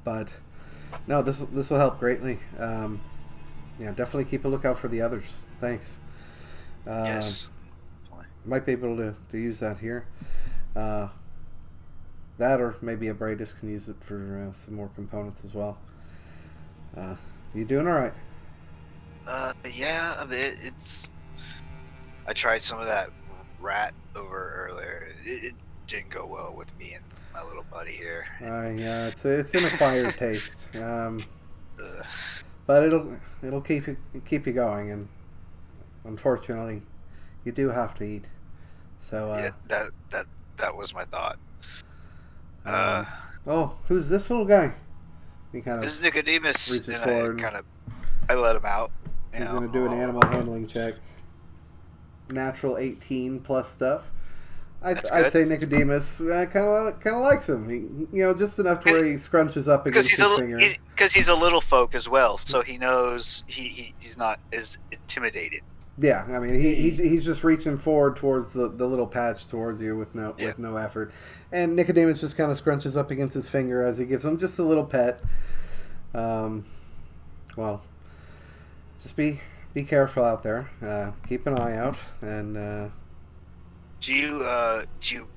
but no, this will help greatly. Yeah, definitely keep a lookout for the others. Thanks. yes, Might be able to use that here. That or maybe Abradus can use it for some more components as well. You doing all right? yeah, a bit. I tried some of that rat over earlier. It didn't go well with me and my little buddy here. Yeah, it's an acquired taste, Ugh. but it'll keep you going, and unfortunately, you do have to eat. So Yeah, that was my thought. oh, who's this little guy? He kind This is of Nicodemus, reaches and forward. I let him out. He's going to do an animal handling check. Natural 18 plus stuff. I'd say Nicodemus kind of likes him. He, just enough to where he scrunches up against his finger. Because he's a little folk as well, so he knows he's not as intimidated. Yeah, I mean he's just reaching forward towards the little patch towards you with no effort, and Nicodemus just kind of scrunches up against his finger as he gives him just a little pet. Well, just be careful out there. Keep an eye out, and do you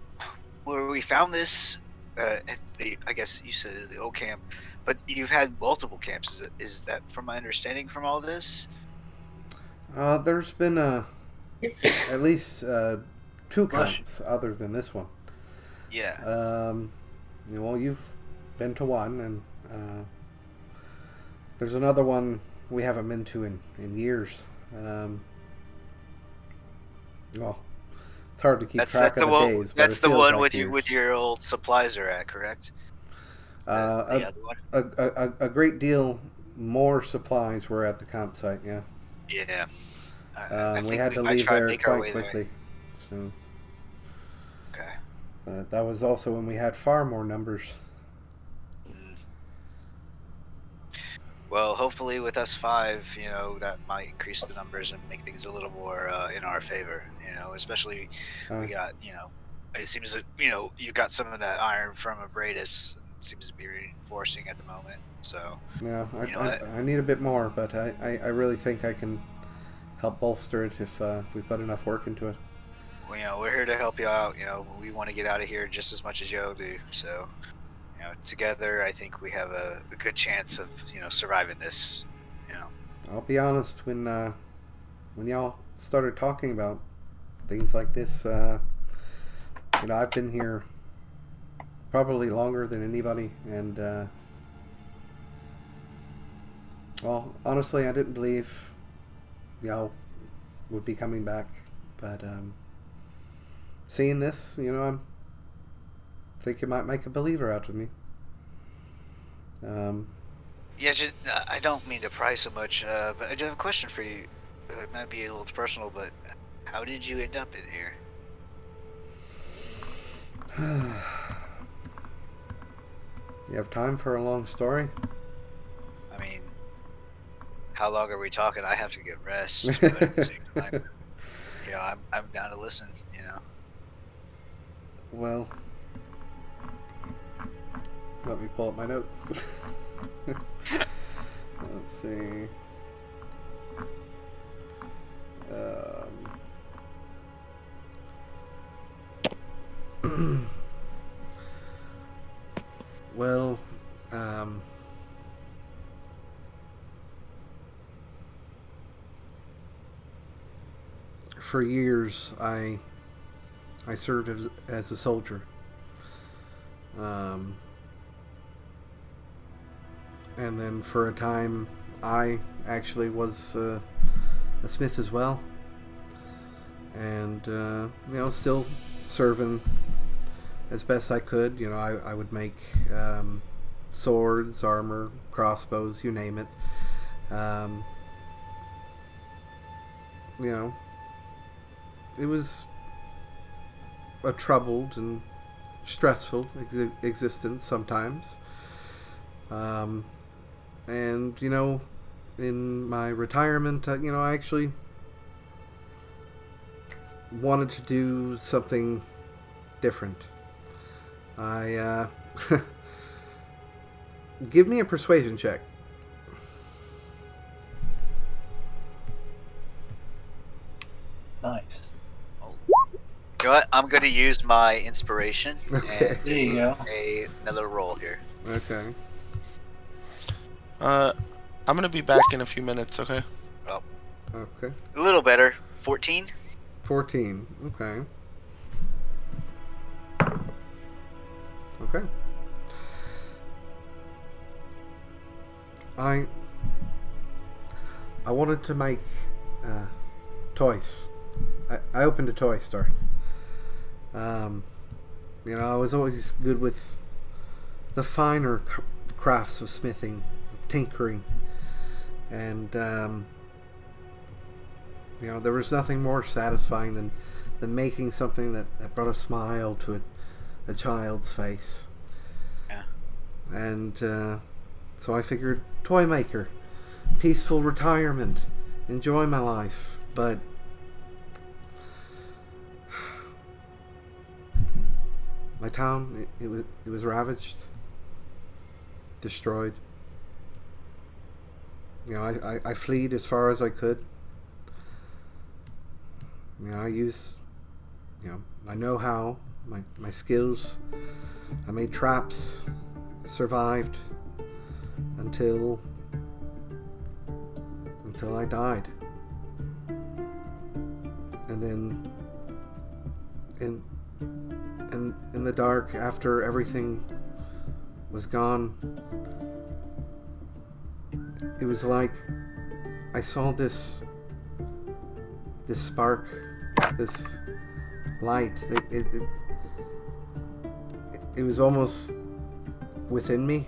where we found this at I guess you said the old camp, but you've had multiple camps. Is that from my understanding from all this? there's been at least 2 camps other than this one. Yeah. Well, you've been to one, and there's another one we haven't been to in years. Well, it's hard to keep track of the days. That's but the one like with your old supplies are at, correct? The other one. A great deal more supplies were at the campsite. Yeah. Yeah. We had to leave there quite quickly. So. Okay. That was also when we had far more numbers. Well, hopefully with us 5, that might increase the numbers and make things a little more in our favor. Especially we got, it seems that you got some of that iron from Abradus. It seems to be reinforcing at the moment. So yeah, I need a bit more, but I really think I can help bolster it if we put enough work into it. Well, we're here to help you out. We want to get out of here just as much as y'all do. So. Together, I think we have a good chance of surviving this. I'll be honest, when y'all started talking about things like this, I've been here probably longer than anybody, and well, honestly, I didn't believe y'all would be coming back, but seeing this, I think you might make a believer out of me. Yeah, I don't mean to pry so much, but I do have a question for you. It might be a little personal, but how did you end up in here? You have time for a long story? I mean, how long are we talking? I have to get rest, but at the same time, I'm down to listen. Well, let me pull up my notes. Let's see. for years, I served as a soldier. And then for a time, I actually was a smith as well. And, still serving as best I could. I would make swords, armor, crossbows, you name it. It was a troubled and stressful existence sometimes. And, in my retirement, I actually wanted to do something different. Give me a persuasion check. Nice. You know what? I'm going to use my inspiration. Okay. And There you go. another roll here. Okay. I'm gonna be back in a few minutes, okay? Okay. A little better. 14. 14. Okay. Okay. I wanted to make toys. I opened a toy store. I was always good with the finer crafts of smithing, tinkering, and there was nothing more satisfying than making something that brought a smile to a child's face. Yeah. And so I figured, toy maker, peaceful retirement, enjoy my life. But my town, it was ravaged, destroyed. I fled as far as I could. I used, my know-how, my skills. I made traps, survived until I died. And then in the dark, after everything was gone, it was like I saw this spark, this light. It was almost within me,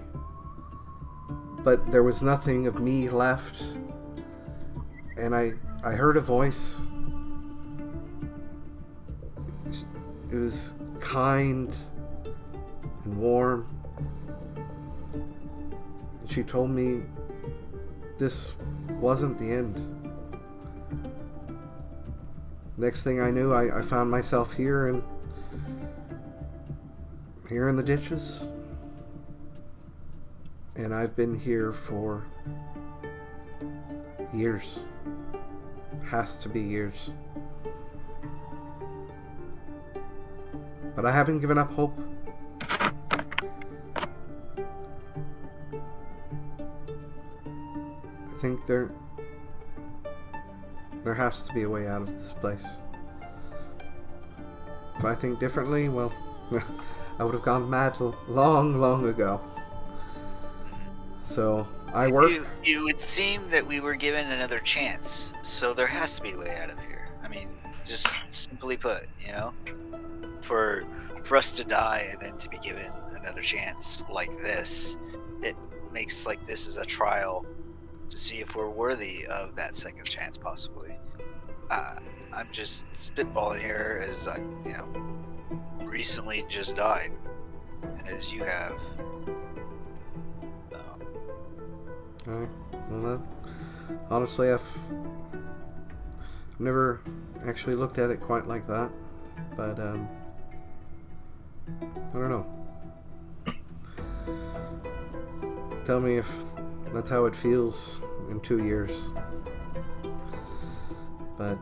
but there was nothing of me left. And I heard a voice. It was kind and warm. And she told me this wasn't the end. Next thing I knew, I found myself here in the ditches. And I've been here for years. Has to be years. But I haven't given up hope. I think there has to be a way out of this place. If I think differently, well, I would have gone mad long, long ago. So, I work... It would seem that we were given another chance, so there has to be a way out of here. I mean, just simply put, for us to die and then to be given another chance like this, it makes like this is a trial to see if we're worthy of that second chance, possibly. I'm just spitballing here, as I, recently just died, as you have. Well, honestly, I've never actually looked at it quite like that, but I don't know. Tell me if that's how it feels in 2 years. But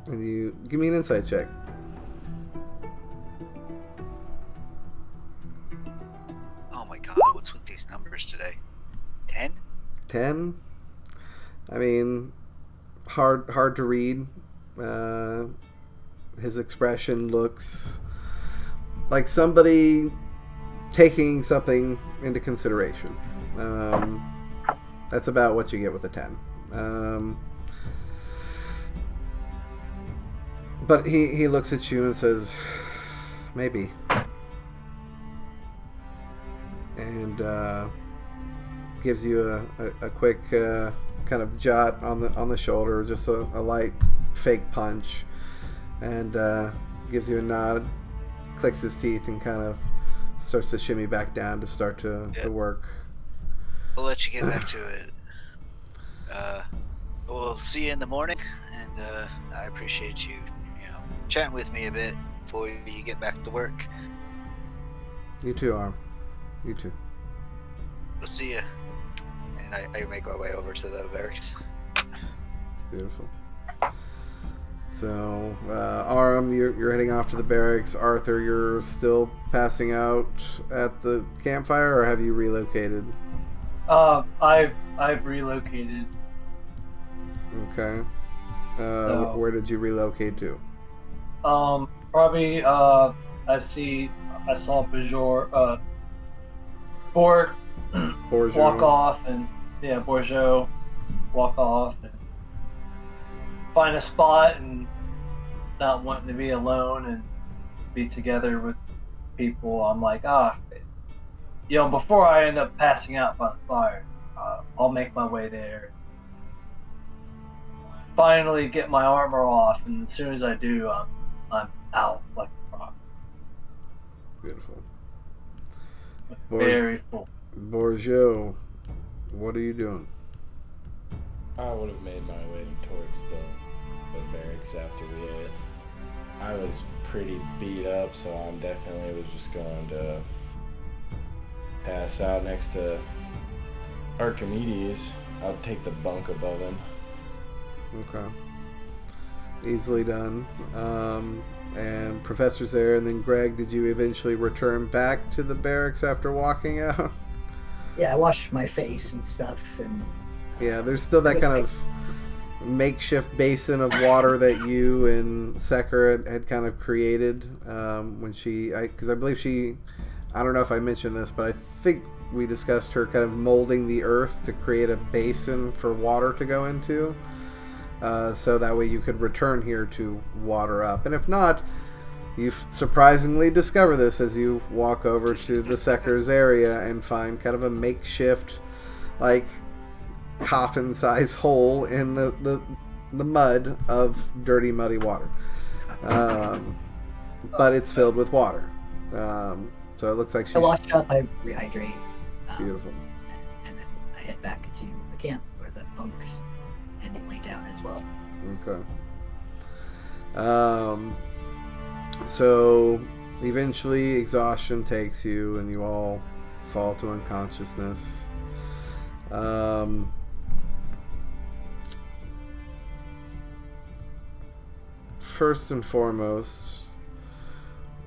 you give me an insight check. Oh my god, what's with these numbers today? 10? 10? I mean, hard to read. His expression looks like somebody taking something into consideration. That's about what you get with a 10. But he looks at you and says, maybe. And gives you a quick kind of jot on the shoulder, just a light fake punch, and gives you a nod, clicks his teeth, and kind of starts to shimmy back down to start to work. I'll let you get back to it. We'll see you in the morning, and I appreciate you, chatting with me a bit before you get back to work. You too, Arm. You too. We'll see you. And I make my way over to the barracks. Beautiful. So, Aram, you're heading off to the barracks. Arthur, you're still passing out at the campfire, or have you relocated? I've relocated. Okay. Where did you relocate to? Probably, I saw Bourgeot walk off, and Bourgeot walk off and find a spot, and not wanting to be alone and be together with people. I'm like, before I end up passing out by the fire, I'll make my way there. Finally get my armor off, and as soon as I do, I'm out like a rock. Beautiful. Very full. Bourgeot, what are you doing? I would have made my way towards the barracks after we ate. I was pretty beat up, so I definitely was just going to pass out next to Archimedes. I'll take the bunk above him. Okay. Easily done. And Professor's there, and then Greg, did you eventually return back to the barracks after walking out? Yeah, I washed my face and stuff, and yeah, there's still that kind of makeshift basin of water that you and Secker had kind of created when because I believe I don't know if I mentioned this, but I think we discussed her kind of molding the earth to create a basin for water to go into. So that way you could return here to water up. And if not, you surprisingly discover this as you walk over to the Secker's area and find kind of a makeshift, like, coffin-sized hole in the mud of dirty, muddy water. But it's filled with water. So it looks like she's... I wash up, I rehydrate. Beautiful. And then I head back to the camp where the bunks and lay down as well. Okay. So eventually exhaustion takes you and you all fall to unconsciousness. First and foremost,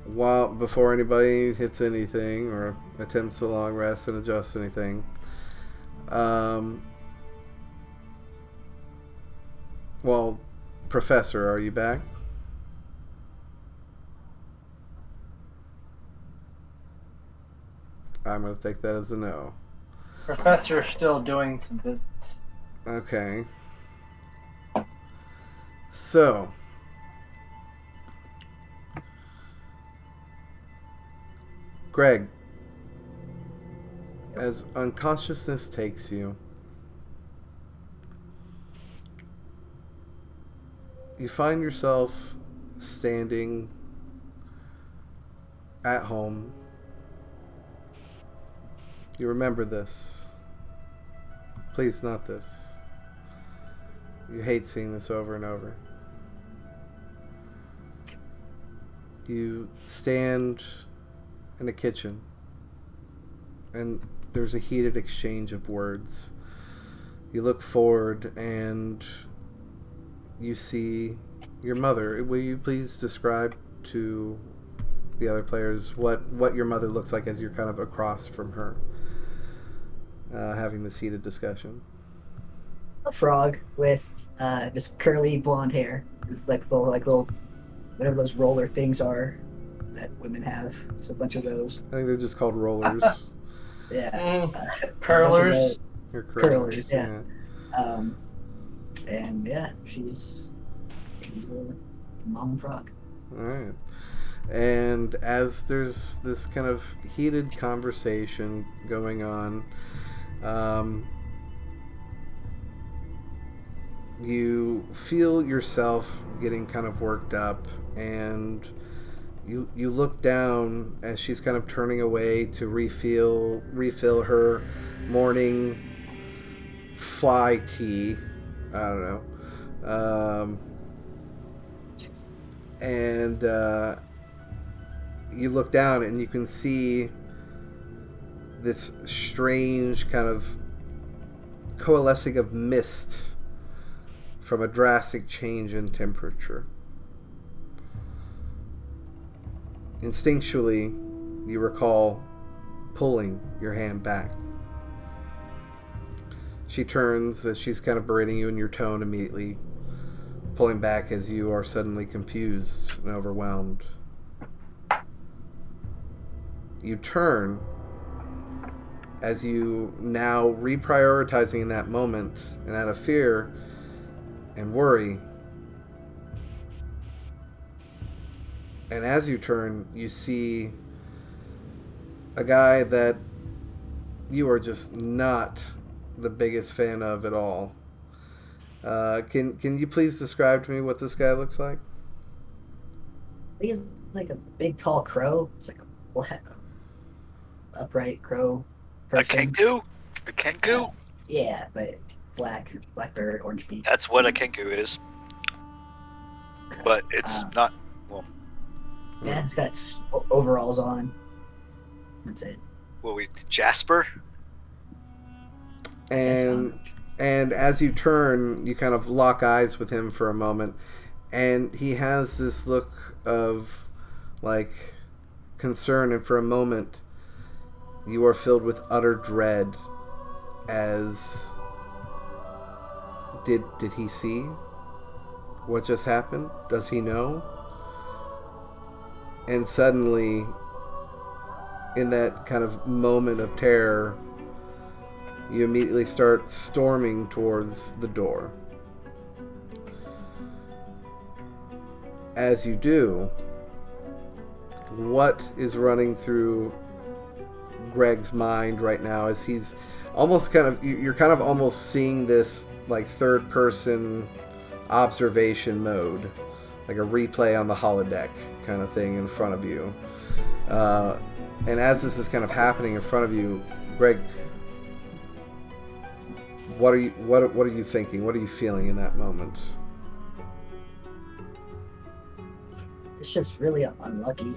before anybody hits anything or attempts a long rest and adjusts anything, well, Professor, are you back? I'm going to take that as a no. Professor's still doing some business. Okay. So, Greg, as unconsciousness takes you, you find yourself standing at home. You remember this. Please, not this. You hate seeing this over and over. You stand in a kitchen, and there's a heated exchange of words. You look forward, and you see your mother. Will you please describe to the other players what your mother looks like as you're kind of across from her, having this heated discussion? a frog with just curly blonde hair. It's like little whatever those roller things are that women have. Just a bunch of those. I think they're just called rollers. Yeah, a bunch of those Curlers. Or curlers. Yeah, yeah. um, and yeah, she's a mom frog. All right. And as there's this kind of heated conversation going on, um, you feel yourself getting kind of worked up, and you look down as she's kind of turning away to refill her morning fly tea. I don't know. And you look down and you can see this strange kind of coalescing of mist from a drastic change in temperature. Instinctually, you recall pulling your hand back. She turns as she's kind of berating you in your tone immediately, pulling back as you are suddenly confused and overwhelmed. You turn as you now reprioritizing in that moment and out of fear and worry. And as you turn, you see a guy that you are just not the biggest fan of at all. Can you please describe to me what this guy looks like? I think it's like a big tall crow. It's like a black, upright crow A person. kenku? A kenku? Yeah, but black bird, orange beak. That's what a kenku is. But it's not. Well, Yeah, it's got overalls on. That's it. what we Jasper? I guess, And as you turn, you kind of lock eyes with him for a moment, and he has this look of like concern, and for a moment you are filled with utter dread as did he see what just happened? Does he know? And suddenly, in that kind of moment of terror, you immediately start storming towards the door. As you do, what is running through Greg's mind right now as he's almost you're kind of almost seeing this like third person observation mode, like a replay on the holodeck kind of thing in front of you. And as this is kind of happening in front of you, Greg, what are you thinking? What are you feeling in that moment? it's just really unlucky,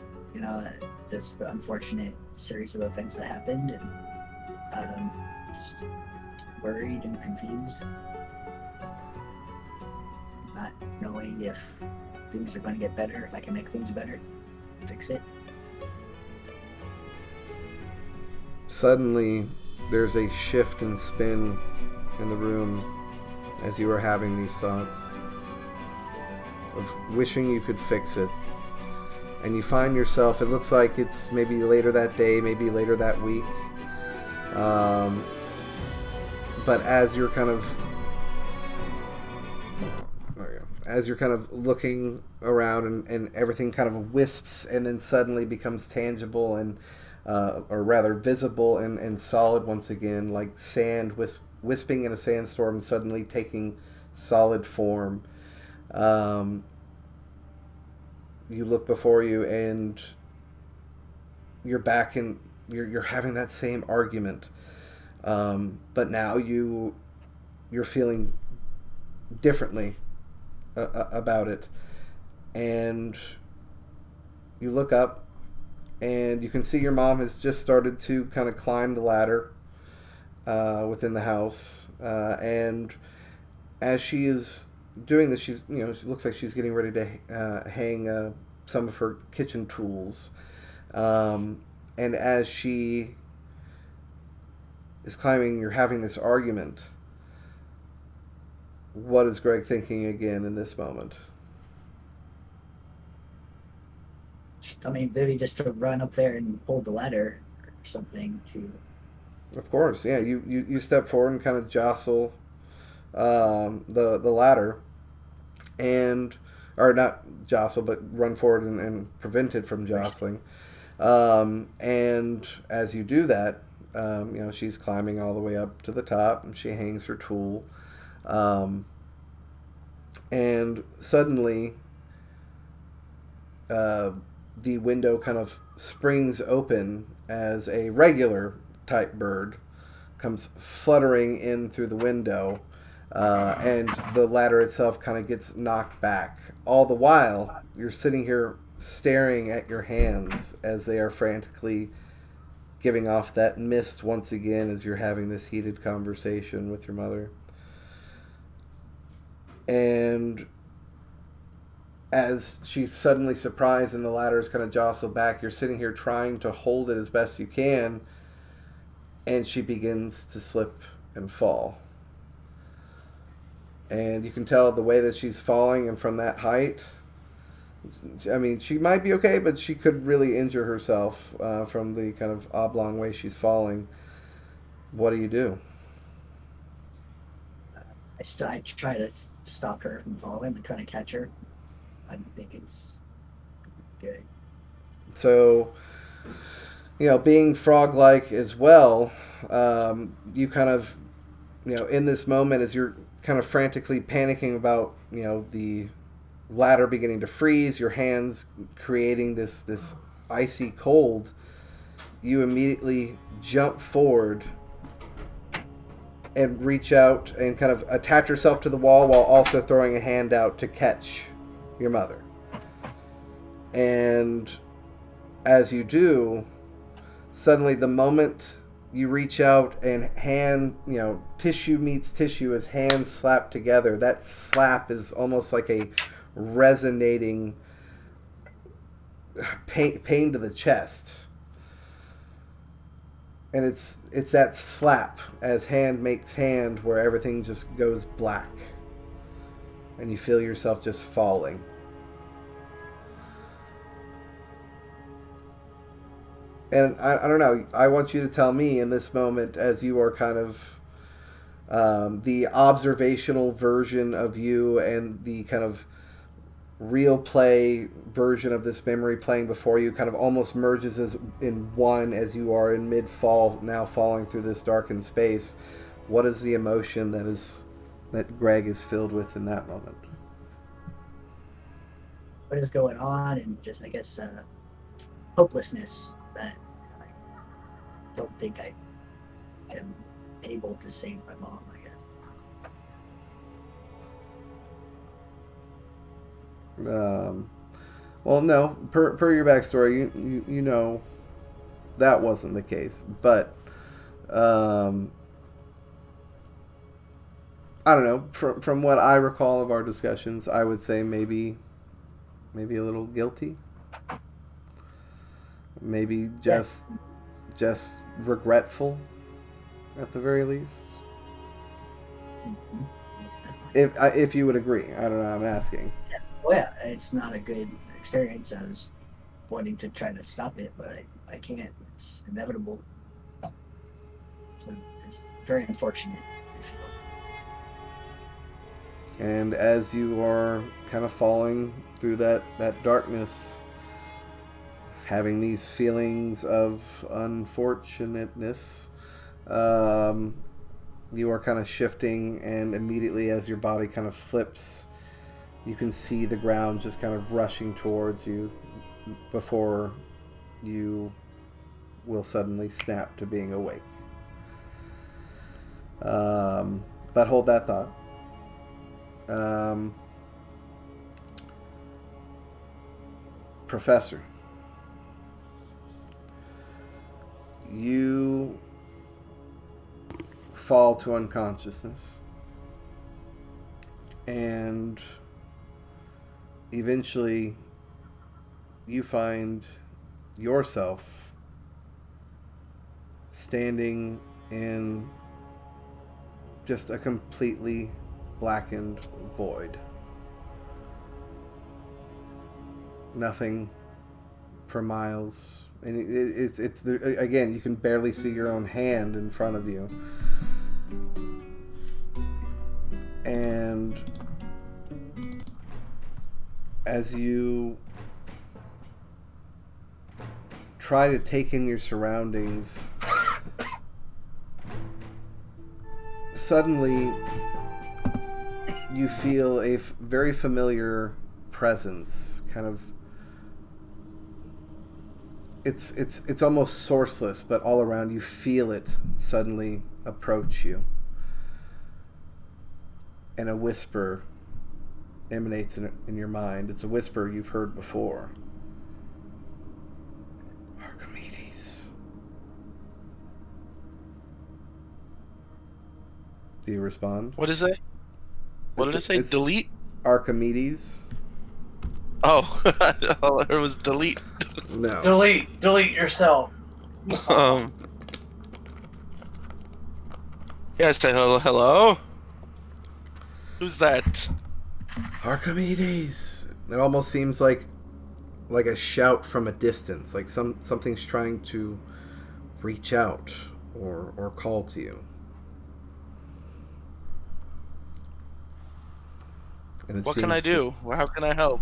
just the unfortunate series of events that happened, and just worried and confused, not knowing if things are going to get better, if I can make things better, fix it. Suddenly, there's a shift and spin in the room as you are having these thoughts of wishing you could fix it. And you find yourself, it looks like it's maybe later that day, maybe later that week. But as you're kind of looking around and everything kind of wisps and then suddenly becomes tangible and or rather visible and solid once again, like sand wisping in a sandstorm, suddenly taking solid form. You look before you and you're back in, you're having that same argument, but now you're feeling differently about it, and you look up and you can see your mom has just started to kind of climb the ladder within the house, and as she is doing this, she looks like she's getting ready to hang some of her kitchen tools, and as she is climbing, you're having this argument, what is Greg thinking again in this moment? I mean, maybe just to run up there and hold the ladder or something to. Of course, yeah. You step forward and kind of jostle the ladder, and or not jostle, but run forward and prevent it from jostling. And as you do that, she's climbing all the way up to the top, and she hangs her tool. Um, and suddenly, uh, the window kind of springs open as a regular type bird comes fluttering in through the window, and the ladder itself kind of gets knocked back. All the while, you're sitting here staring at your hands as they are frantically giving off that mist once again as you're having this heated conversation with your mother. And as she's suddenly surprised and the ladder's kind of jostled back, you're sitting here trying to hold it as best you can, and she begins to slip and fall. And you can tell the way that she's falling, and from that height, I mean, she might be okay, but she could really injure herself from the kind of oblong way she's falling. What do you do? I try to stop her from falling and try to catch her. I don't think it's good. So, being frog-like as well, you kind of, in this moment, as you're kind of frantically panicking about, the ladder beginning to freeze, your hands creating this icy cold, you immediately jump forward and reach out and kind of attach yourself to the wall while also throwing a hand out to catch your mother. And as you do, suddenly the moment you reach out and tissue meets tissue as hands slap together, that slap is almost like a resonating pain to the chest. And it's that slap as hand makes hand where everything just goes black. And you feel yourself just falling. And I don't know, I want you to tell me in this moment, as you are kind of the observational version of you and the kind of real play version of this memory playing before you kind of almost merges as in one as you are in mid-fall, now falling through this darkened space. What is the emotion that Greg is filled with in that moment? What is going on, and just, I guess, hopelessness that I don't think I am able to save my mom, I guess. Well, no, per your backstory, you know that wasn't the case, but I don't know. From what I recall of our discussions, I would say maybe a little guilty, maybe just regretful, at the very least. Mm-hmm. If you would agree, I don't know. I'm asking. Yeah. Well, yeah, it's not a good experience. I was wanting to try to stop it, but I can't. It's inevitable. So it's very unfortunate, I feel. And as you are kind of falling through that darkness, having these feelings of unfortunateness, you are kind of shifting, and immediately as your body kind of flips, you can see the ground just kind of rushing towards you before you will suddenly snap to being awake. But hold that thought. Professor, you fall to unconsciousness, and eventually you find yourself standing in just a completely blackened void. Nothing for miles. And it's again, you can barely see your own hand in front of you. And as you try to take in your surroundings, suddenly you feel a very familiar presence, kind of. It's almost sourceless, but all around you feel it suddenly approach you. And a whisper emanates in your mind. It's a whisper you've heard before. Archimedes. Do you respond? What is it? What did it say? Delete? Archimedes. Oh, all I heard was delete. No. Delete yourself. Yes, hello? Who's that? Archimedes. It almost seems like a shout from a distance, like something's trying to reach out or call to you. And what can I do? How can I help?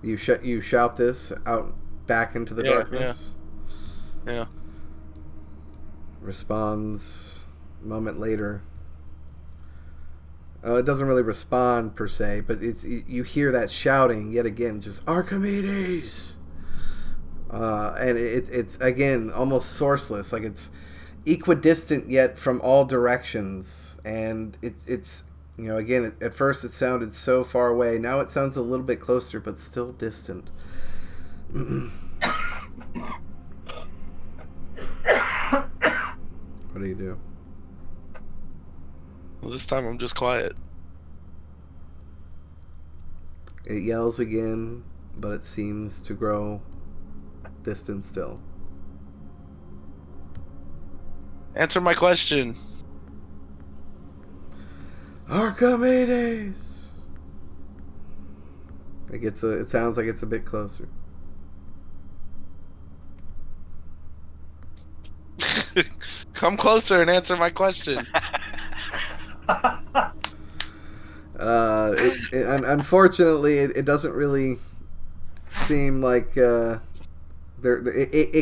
You shout this out back into the darkness. Yeah. Responds a moment later. It doesn't really respond per se, but you hear that shouting yet again, just Archimedes. And it's again almost sourceless, like it's equidistant yet from all directions, and it's again, at first it sounded so far away. Now it sounds a little bit closer, but still distant. What do you do? Well, this time I'm just quiet. It yells again, but it seems to grow distant still. Answer my question. Archimedes. It sounds like it's a bit closer. Come closer and answer my question. Unfortunately, it doesn't really seem like it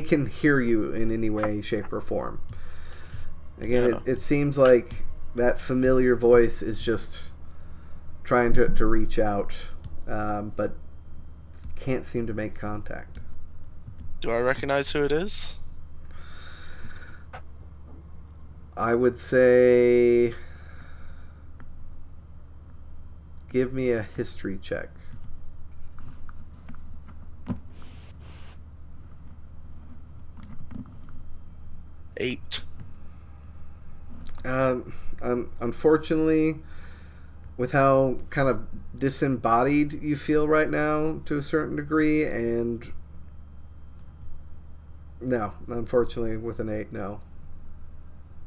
can hear you in any way, shape, or form. Again, it seems like that familiar voice is just trying to reach out, but can't seem to make contact. Do I recognize who it is? I would say give me a history check. 8. Unfortunately, with how kind of disembodied you feel right now to a certain degree, and no, unfortunately with an 8, no.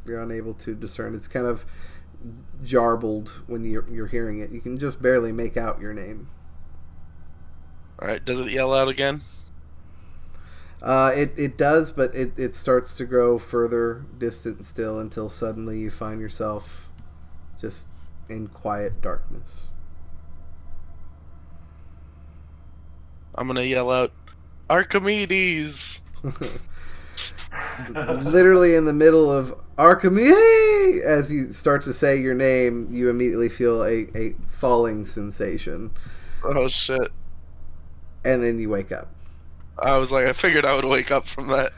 You're unable to discern. It's kind of jarbled when you're hearing it. You can just barely make out your name. Alright, does it yell out again? It does, but it starts to grow further distant still until suddenly you find yourself just in quiet darkness. I'm gonna yell out, Archimedes! Literally in the middle of Archimedes, as you start to say your name, you immediately feel a falling sensation. Oh shit. And then you wake up. I was like, I figured I would wake up from that.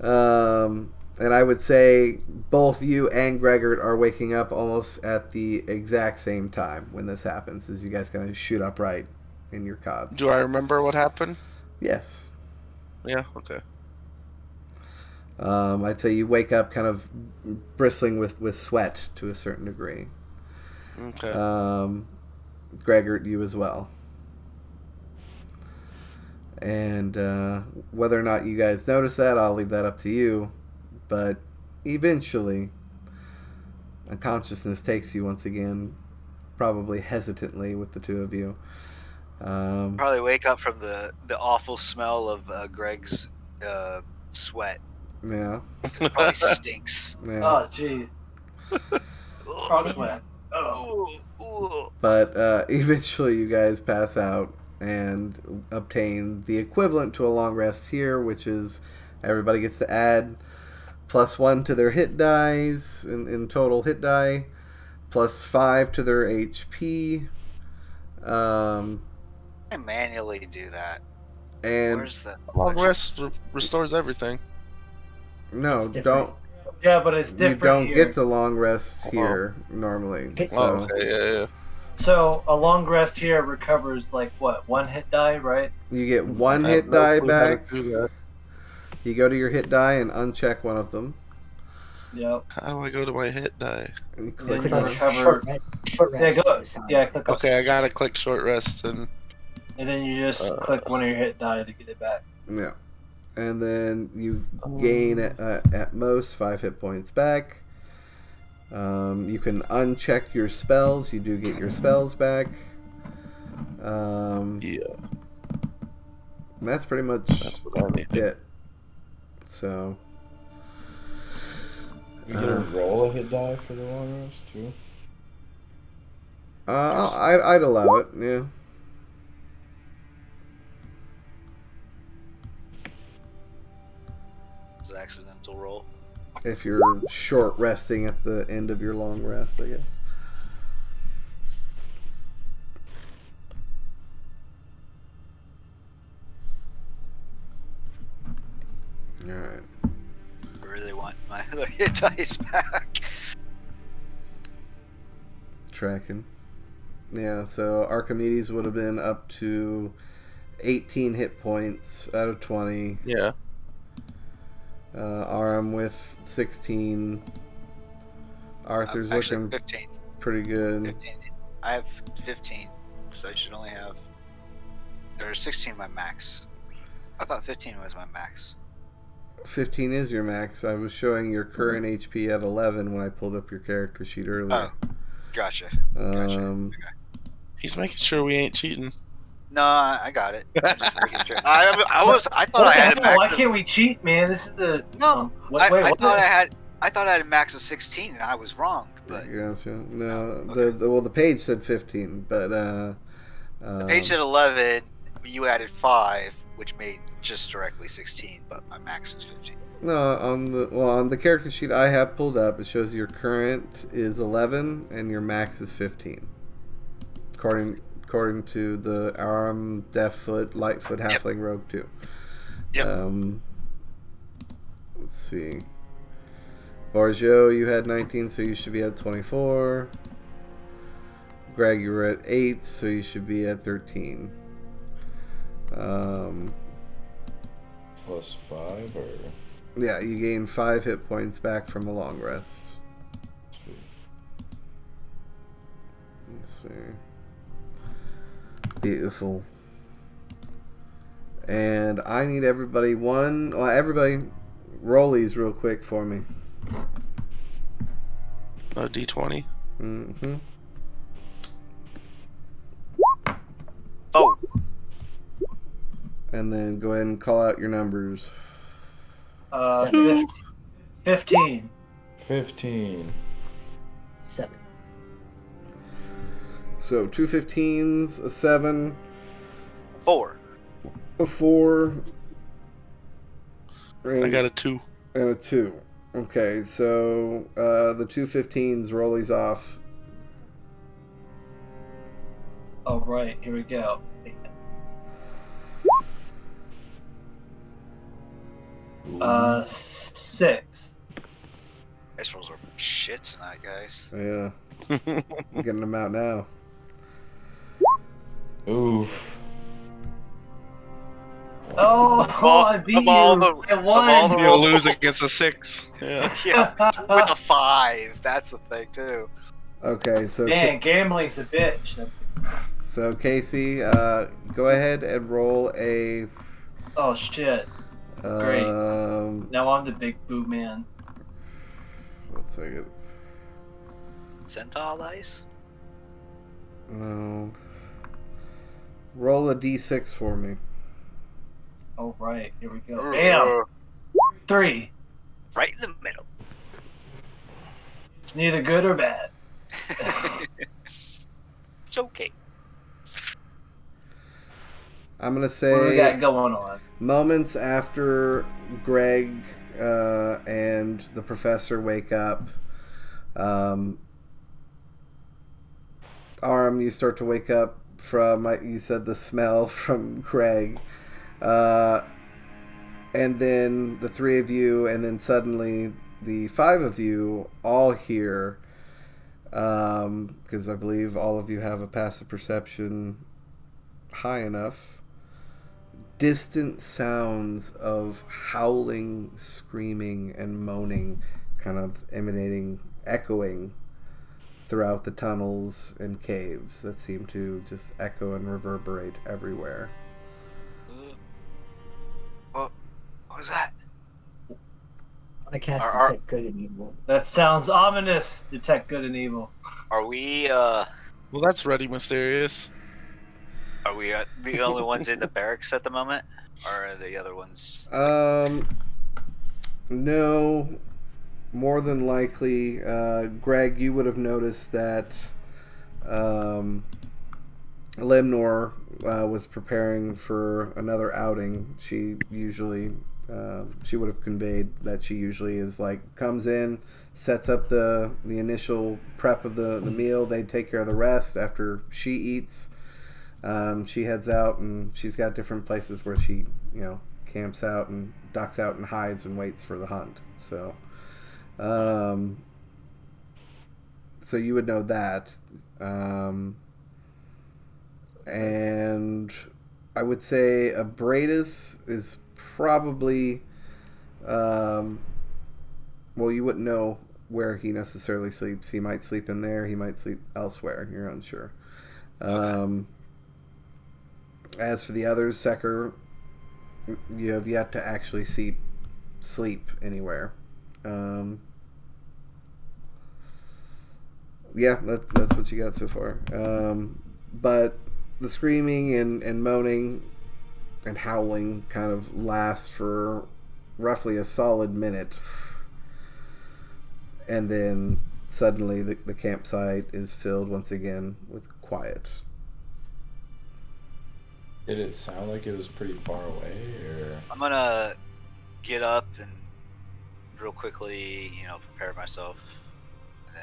And I would say both you and Gregor are waking up almost at the exact same time when this happens, as you guys kind of shoot upright in your cots. Do I remember what happened? Yes. Yeah, okay. I'd say you wake up kind of bristling with sweat to a certain degree. Okay. Gregor, you as well. And whether or not you guys notice that, I'll leave that up to you. But eventually, Unconsciousness takes you once again, probably hesitantly with the two of you. Probably wake up from the awful smell of Greg's sweat. Yeah. It probably stinks. Yeah. Oh, jeez. Frog sweat. Oh. But eventually you guys pass out and obtain the equivalent to a long rest here, which is everybody gets to add +1 to their hit dice in total hit die, +5 to their HP. I manually do that. And where's the Long rest restores everything. no, It's different. don't. Yeah, but it's You different don't here. get the long rest here normally. Oh, So Okay, yeah. So a long rest here recovers like what, 1 hit die, right? you get 1 I have hit no die clue how to back. do that. You go to your hit die and uncheck one of them. Yep. How do I go to my hit die? And you Then click Click you on on recover- short rest. Yeah, go. is how Yeah, you- click on. Okay, I gotta click short rest and And then you just click one of your hit die to get it back. Yeah. And then you gain at most 5 hit points back. You can uncheck your spells. You do get your spells back. yeah, And that's pretty much that's what I need. it. So, You get a roll a hit die for the long rest too. I'd allow it. Yeah. It's an accidental roll. If you're short resting at the end of your long rest, I guess. All right. I really want my other hit dice back. Tracking. Yeah, so Archimedes would have been up to 18 hit points out of 20. Yeah. Aram with 16. Arthur's Actually, looking 15. pretty good. 15. I have 15, so I should only have. Or 16 my max. I thought 15 was my max. 15 is your max. I was showing your current HP at 11 when I pulled up your character sheet earlier. Oh, gotcha. Um, Okay. He's making sure we ain't cheating. No, I got it. I'm just making sure. I thought What I the had a hell? max. Why Of, can't we cheat, man? This is the no, wait, I what? thought I had a max of 16, and I was wrong. But Gotcha. No, okay. the page said 15, but the page said 11. You added 5, which made just directly 16. But my max is 15. no, on the character sheet I have pulled up, it shows your current is 11 and your max is 15. According to the Aram, Deaffoot, Lightfoot, Halfling Rogue 2. Yep. Let's see. Barjo, you had 19, so you should be at 24. Greg, you were at 8, so you should be at 13. +5 or Yeah, you gain 5 hit points back from a long rest. sweet. Let's see. Beautiful. And I need everybody everybody rollies real quick for me. D20. Mm-hmm. Oh, And then go ahead and call out your numbers. 15. 15. 7. So 2 15s, a 7, 4. a 4, I got a 2. and a 2. Okay, so the 2 15s rollies off. Oh right, here we go. 6. Dice rolls are shit tonight, guys. Yeah, I'm getting them out now. Oof. Oh, I beat you. I won. You'll lose against a 6. Yeah. Yeah, with a 5. That's the thing too. Okay, so Man, gambling's a bitch. so Casey, go ahead and roll a. Oh shit. Great. Now I'm the big boo man. 1 second. Centaur dice? Roll a d6 for me. All right, here we go. Bam! 3. Right in the middle. It's neither good or bad. It's okay. I'm gonna What do we say got going on? moments after Greg and the professor wake up, Aram, you start to wake up from, you said, the smell from Greg, and then the three of you, and then suddenly the five of you all hear, because I believe all of you have a passive perception high enough, distant sounds of howling, screaming, and moaning kind of emanating, echoing throughout the tunnels and caves that seem to just echo and reverberate everywhere. What was that? I want to cast Detect Good and Evil. That sounds ominous. Detect good and evil. Are we Well, that's Ready Mysterious. are we the only ones in the barracks at the moment? Or are the other ones No, more than likely, Greg, you would have noticed that Limnor was preparing for another outing. She usually, she would have conveyed that she usually is like, comes in, sets up the initial prep of the meal. They take care of the rest after she eats. She heads out, and she's got different places where she, camps out and ducks out and hides and waits for the hunt. So, so you would know that. And I would say Abradus is probably, well, you wouldn't know where he necessarily sleeps. He might sleep in there. He might sleep elsewhere. You're unsure. Okay. As for the others, Secker, you have yet to actually sleep anywhere. Yeah, that's what you got so far. But the screaming and moaning and howling kind of lasts for roughly a solid minute. And then suddenly the campsite is filled once again with quiet. Did it sound like it was pretty far away, or? I'm gonna get up and real quickly, prepare myself, and then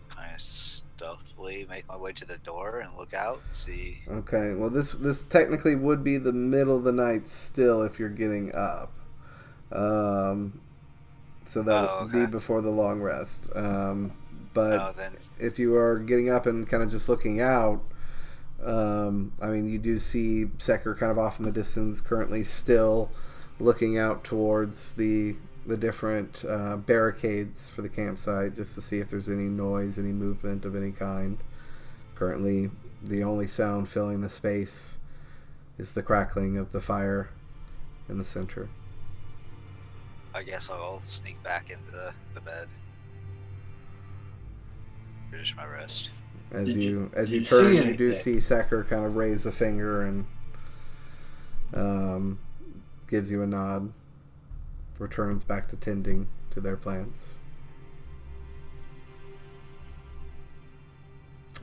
kind of stealthily make my way to the door and look out, see. Okay, well this technically would be the middle of the night still if you're getting up. So that would be before the long rest. But then if you are getting up and kind of just looking out, I mean, you do see Secker kind of off in the distance, currently still looking out towards the different barricades for the campsite, just to see if there's any noise, any movement of any kind. Currently, the only sound filling the space is the crackling of the fire in the center. I guess I'll sneak back into the bed. Finish my rest. As you you turn, see you do anything? see Secker kind of raise a finger and gives you a nod. Returns back to tending to their plants.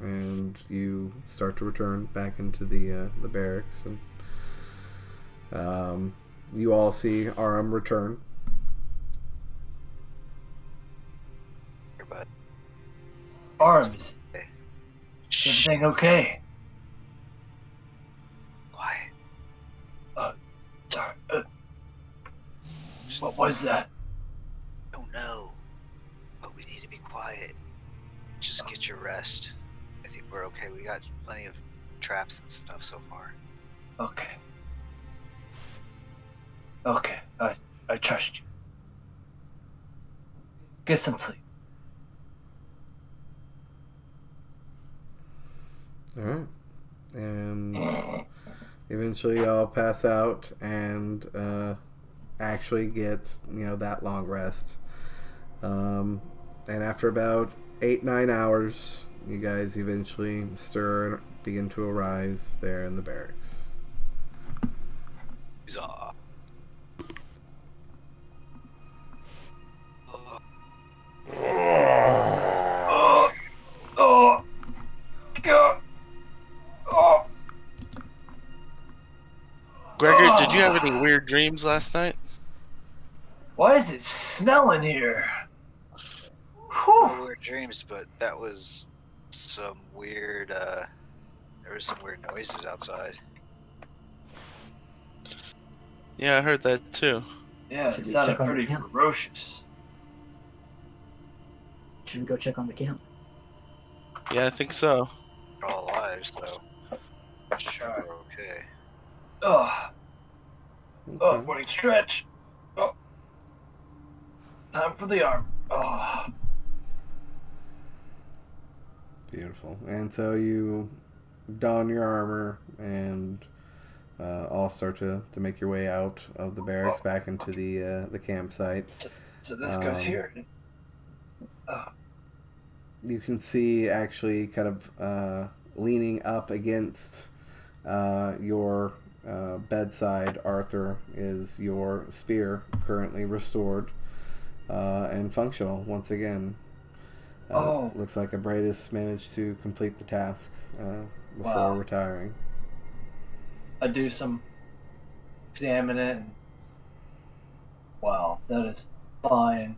And you start to return back into the barracks, and you all see Aram return. Everybody. Arms. Shh. Everything okay? Quiet. Sorry. What was that? Don't know, but we need to be quiet. Just get your rest. I think we're okay. We got plenty of traps and stuff so far. Okay. Okay. I trust you. Get some sleep. All right, and eventually y'all pass out and actually get that long rest. And after about 8-9 hours, you guys eventually stir and begin to arise there in the barracks. Huzzah. Gregor, did you have any weird dreams last night? Why is it smelling here? No weird dreams, but that was some weird, there was some weird noises outside. Yeah, I heard that too. Yeah, Should it we sounded check on the pretty camp? ferocious. Should we go check on the camp? Yeah, I think so. We're all alive, so sure we're okay. Oh, morning stretch. Oh, time for the arm. Oh. Beautiful. And so you don your armor and all start to make your way out of the barracks back into the campsite. So this goes here. You can see actually kind of leaning up against your bedside, Arthur, is your spear, currently restored and functional once again. Looks like Abradis managed to complete the task before retiring. I do some examine it. And, wow, that is fine.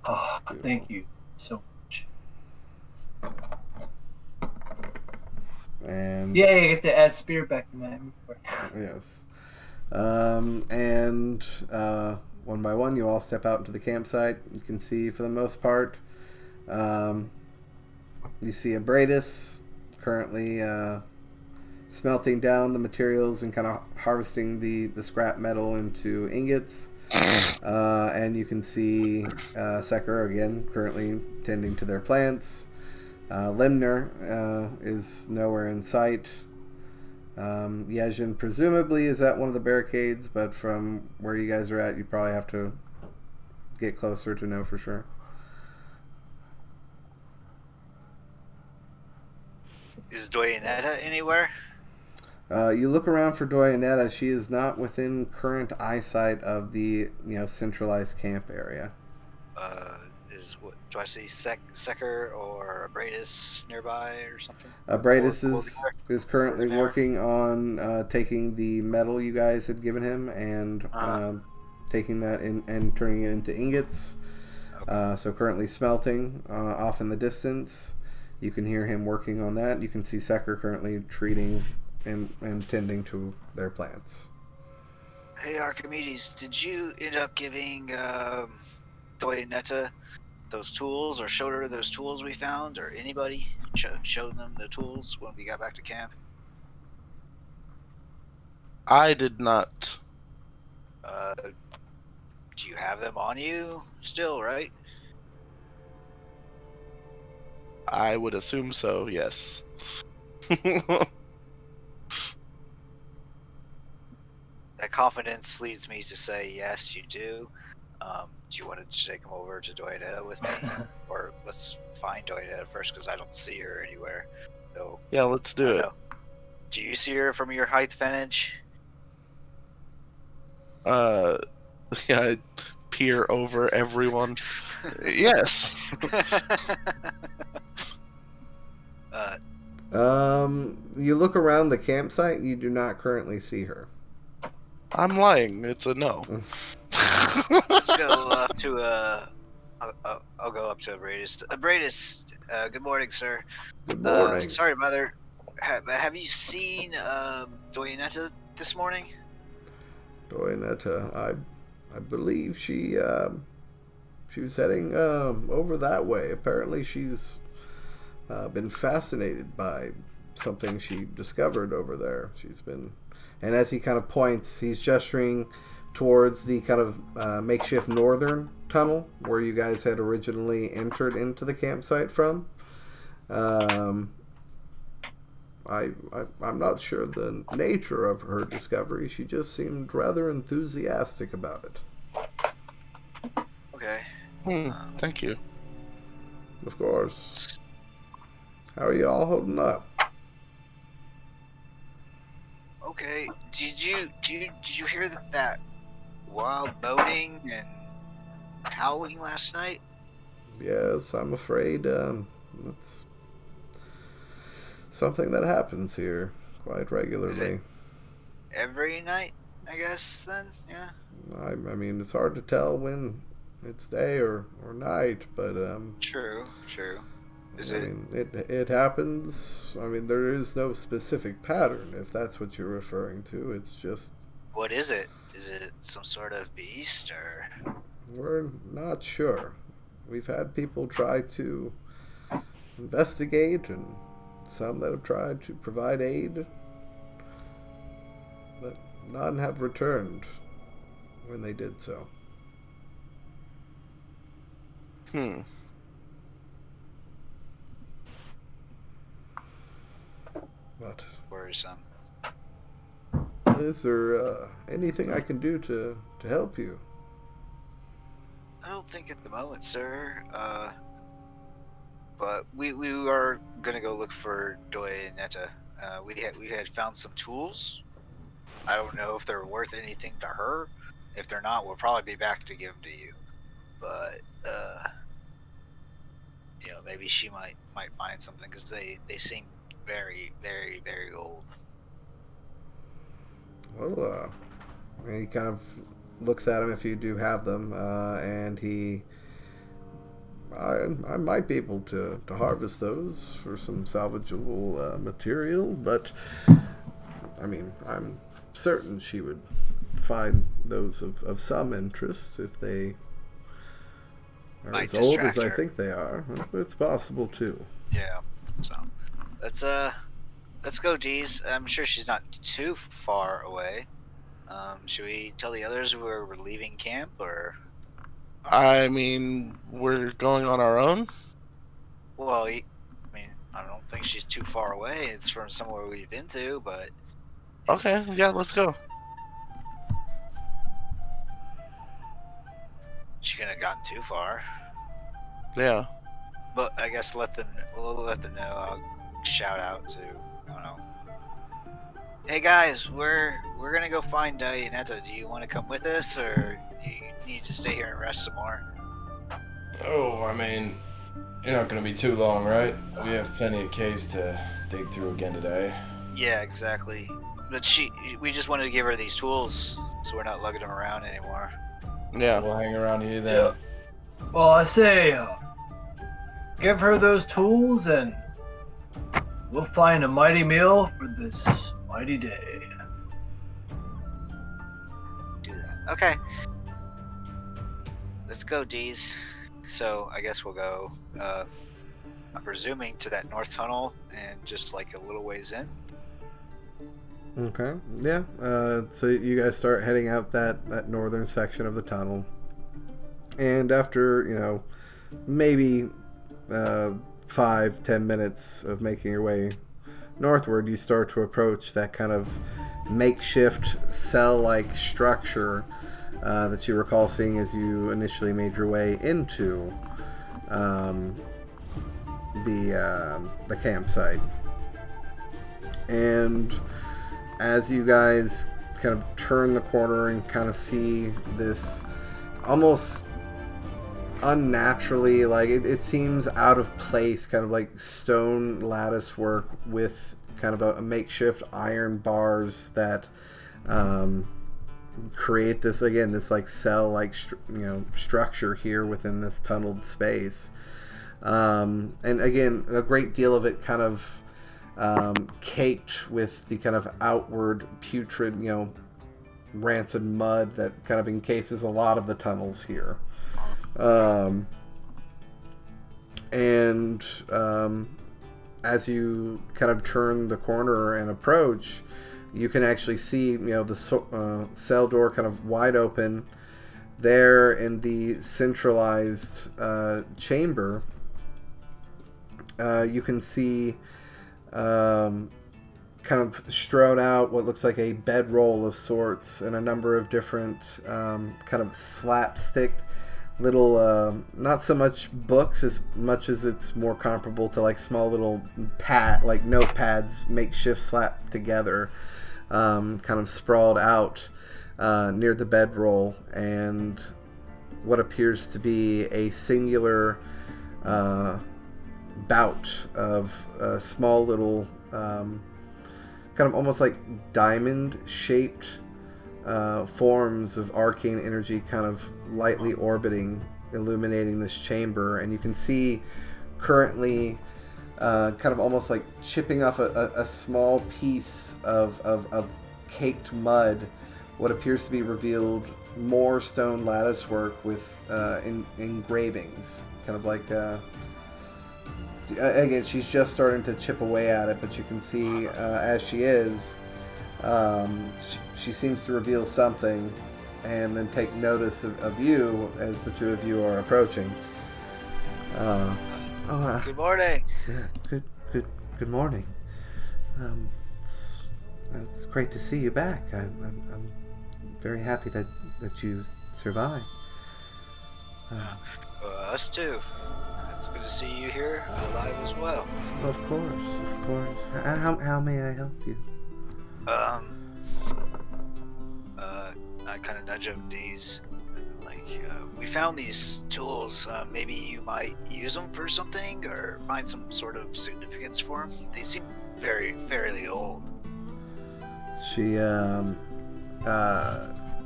Oh, thank you so much. And yay, I get to add spear back to my inventory. yes. And one by one, you all step out into the campsite. You can see, for the most part, you see Abradis currently smelting down the materials and kind of harvesting the scrap metal into ingots. And you can see Sekar again currently tending to their plants. Limner is nowhere in sight. Yezhin presumably is at one of the barricades, but from where you guys are at, you probably have to get closer to know for sure. Is Doyanetta anywhere? You look around for Doyanetta. She is not within current eyesight of the centralized camp area. Do I see Sekar or Abradis nearby or something? Abradis is currently working on taking the metal you guys had given him and taking that and turning it into ingots. Okay. So currently smelting off in the distance. You can hear him working on that. You can see Sekar currently treating and tending to their plants. Hey Archimedes, did you end up giving Doyanetta those tools, or showed her those tools we found, or anybody showed them the tools when we got back to camp? I did not. Do you have them on you still, right? I would assume so, yes. That confidence leads me to say yes, you do. Do you want to take them over to Doyanetta with me? Or let's find Doyanetta first, because I don't see her anywhere. So yeah, let's do it. Do you see her from your height vantage? Yeah, I peer over everyone. Yes. You look around the campsite. You do not currently see her. I'm lying. It's a no. Let's go up to I'll go up to Abradis. Abradis, good morning, sir. Good morning. Sorry, mother. Have you seen Doyanetta this morning? Doyanetta, I believe she was heading over that way. Apparently, she's been fascinated by something she discovered over there. She's been, and as he kind of points, he's gesturing towards the kind of makeshift northern tunnel where you guys had originally entered into the campsite from. I'm not sure the nature of her discovery. She just seemed rather enthusiastic about it. Okay. Thank you. Of course. How are you all holding up? Okay. Did you hear that wild moaning and howling last night? Yes, I'm afraid that's something that happens here quite Is regularly. it every night? I guess then. Yeah. I mean, it's hard to tell when it's day or night, but True. Is I it? mean, it happens. I mean, there is no specific pattern if that's what you're referring to. It's just What is it? Is it some sort of beast or? we're not sure. We've had people try to investigate, and some that have tried to provide aid, but none have returned when they did so. But Worrisome. is there anything I can do to help you? I don't think at the moment, sir. But we are gonna go look for Doya and Netta. We had found some tools. I don't know if they're worth anything to her. If they're not, we'll probably be back to give them to you. But maybe she might find something because they seem very old. Well, he kind of looks at them if you do have them, and I might be able to harvest those for some salvageable material, but I mean, I'm certain she would find those of some interest if they are Might as old as distract I her. think they are. It's possible too. Yeah. So let's go, Deez. I'm sure she's not too far away. Should we tell the others we're leaving camp or? I mean, we're going on our own. Well, I mean, I don't think she's too far away. It's from somewhere we've been to, but Okay, yeah, let's go. she couldn't have gotten too far. Yeah. But I guess we'll let them know. I'll shout out to, I don't know. Hey guys, we're gonna go find Dianetta. Do you want to come with us, or do you need to stay here and rest some more? Oh, I mean, you're not gonna be too long, right? We have plenty of caves to dig through again today. Yeah, exactly. But we just wanted to give her these tools, so we're not lugging them around anymore. Yeah. We'll hang around here then. Yeah. Well, I say, give her those tools and we'll find a mighty meal for this mighty day. Do that. Okay. Let's go, Deez. So I guess we'll go. I'm presuming to that north tunnel and just like a little ways in. Okay. Yeah. So you guys start heading out that northern section of the tunnel, and after maybe 5-10 minutes of making your way northward, you start to approach that kind of makeshift cell-like structure that you recall seeing as you initially made your way into the campsite. And as you guys kind of turn the corner and kind of see this almost unnaturally, like it seems out of place, kind of like stone lattice work with kind of a makeshift iron bars that create this like cell like structure here within this tunneled space. And again, a great deal of it kind of caked with the kind of outward putrid, rancid mud that kind of encases a lot of the tunnels here. As you kind of turn the corner and approach, you can actually see, the cell door kind of wide open. There in the centralized chamber, you can see kind of strewn out what looks like a bedroll of sorts and a number of different kind of slapstick little, not so much books as much as it's more comparable to like small little notepads, makeshift slapped together, kind of sprawled out near the bedroll, and what appears to be a singular bout of small little, kind of almost like diamond-shaped forms of arcane energy kind of lightly orbiting, illuminating this chamber. And you can see currently kind of almost like chipping off a small piece of caked mud, what appears to be revealed more stone lattice work with engravings, kind of like again, she's just starting to chip away at it, but you can see as she is, she seems to reveal something and then take notice of you as the two of you are approaching. Good morning. Yeah, good morning. It's great to see you back. I'm very happy that you survived. Us too. It's good to see you here, alive as well. Of course. How may I help you? I kind of nudge him these. We found these tools. Maybe you might use them for something, or find some sort of significance for them. They seem fairly old. She kind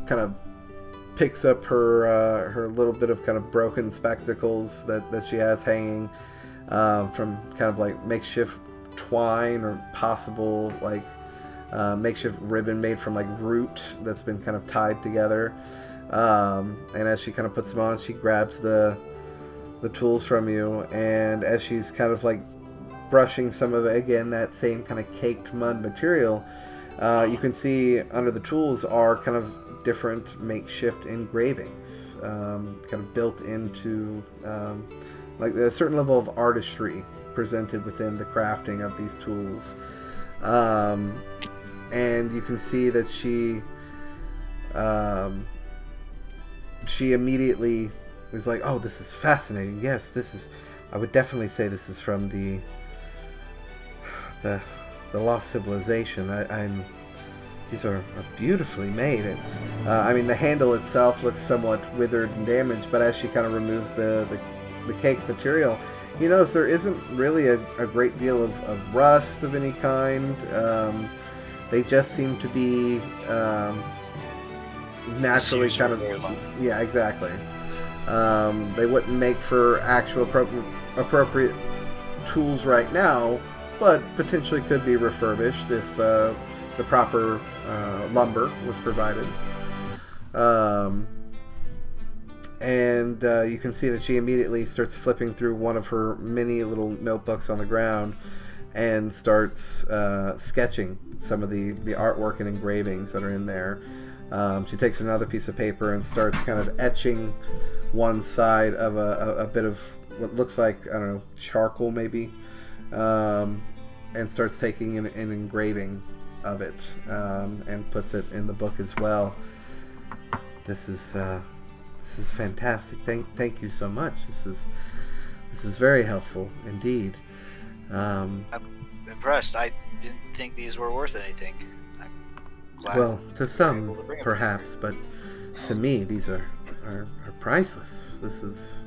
of picks up her little bit of kind of broken spectacles that she has hanging from kind of like makeshift twine, or possible like makeshift ribbon made from like root that's been kind of tied together. And as she kind of puts them on, she grabs the tools from you, and as she's kind of like brushing some of, again, that same kind of caked mud material, you can see under the tools are kind of different makeshift engravings, kind of built into like a certain level of artistry presented within the crafting of these tools. And you can see that she immediately is like, "Oh, this is fascinating. Yes, this is. I would definitely say this is from the lost civilization. These are beautifully made. And, I mean, the handle itself looks somewhat withered and damaged, but as she kind of removes the caked material, you notice there isn't really a great deal of rust of any kind. They just seem to be naturally kind of... Yeah, exactly. They wouldn't make for actual appropriate tools right now, but potentially could be refurbished if the proper lumber was provided. And you can see that she immediately starts flipping through one of her many little notebooks on the ground and starts sketching some of the artwork and engravings that are in there. She takes another piece of paper and starts kind of etching one side of a bit of what looks like, I don't know, charcoal maybe, and starts taking an engraving of it, and puts it in the book as well. This is fantastic. Thank you so much. This is very helpful indeed. I'm impressed. I didn't think these were worth anything. I'm glad. Well, to some perhaps, but to me these are priceless. This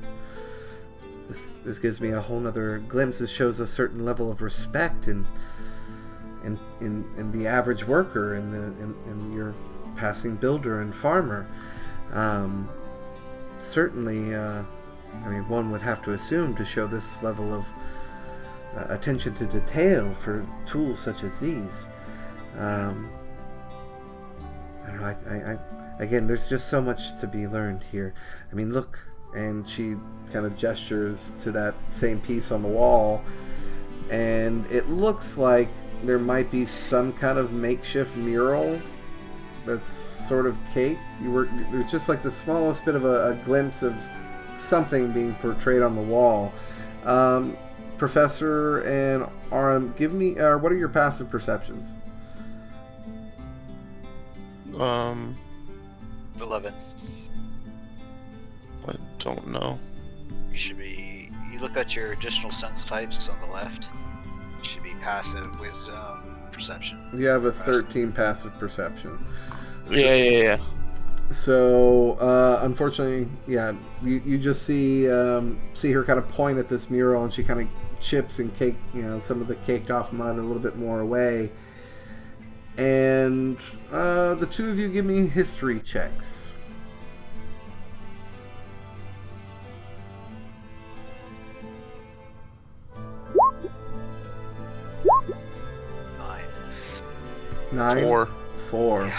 gives me a whole nother glimpse. This shows a certain level of respect in the average worker, in your passing builder and farmer. Certainly, I mean, one would have to assume to show this level of attention to detail for tools such as these. I don't know. Again, there's just so much to be learned here. I mean, look, and she kind of gestures to that same piece on the wall, and it looks like there might be some kind of makeshift mural that's sort of caked. There's just like the smallest bit of a glimpse of something being portrayed on the wall. Professor and Aram, give me, what are your passive perceptions? 11. Don't know. You should be. You look at your additional sense types on the left. It should be passive, wisdom, perception. You have a 13 passive perception. So, Yeah. So, unfortunately, yeah, you just see her kind of point at this mural, and she kind of chips and cake, some of the caked off mud a little bit more away. And the two of you give me history checks. Nine? Four.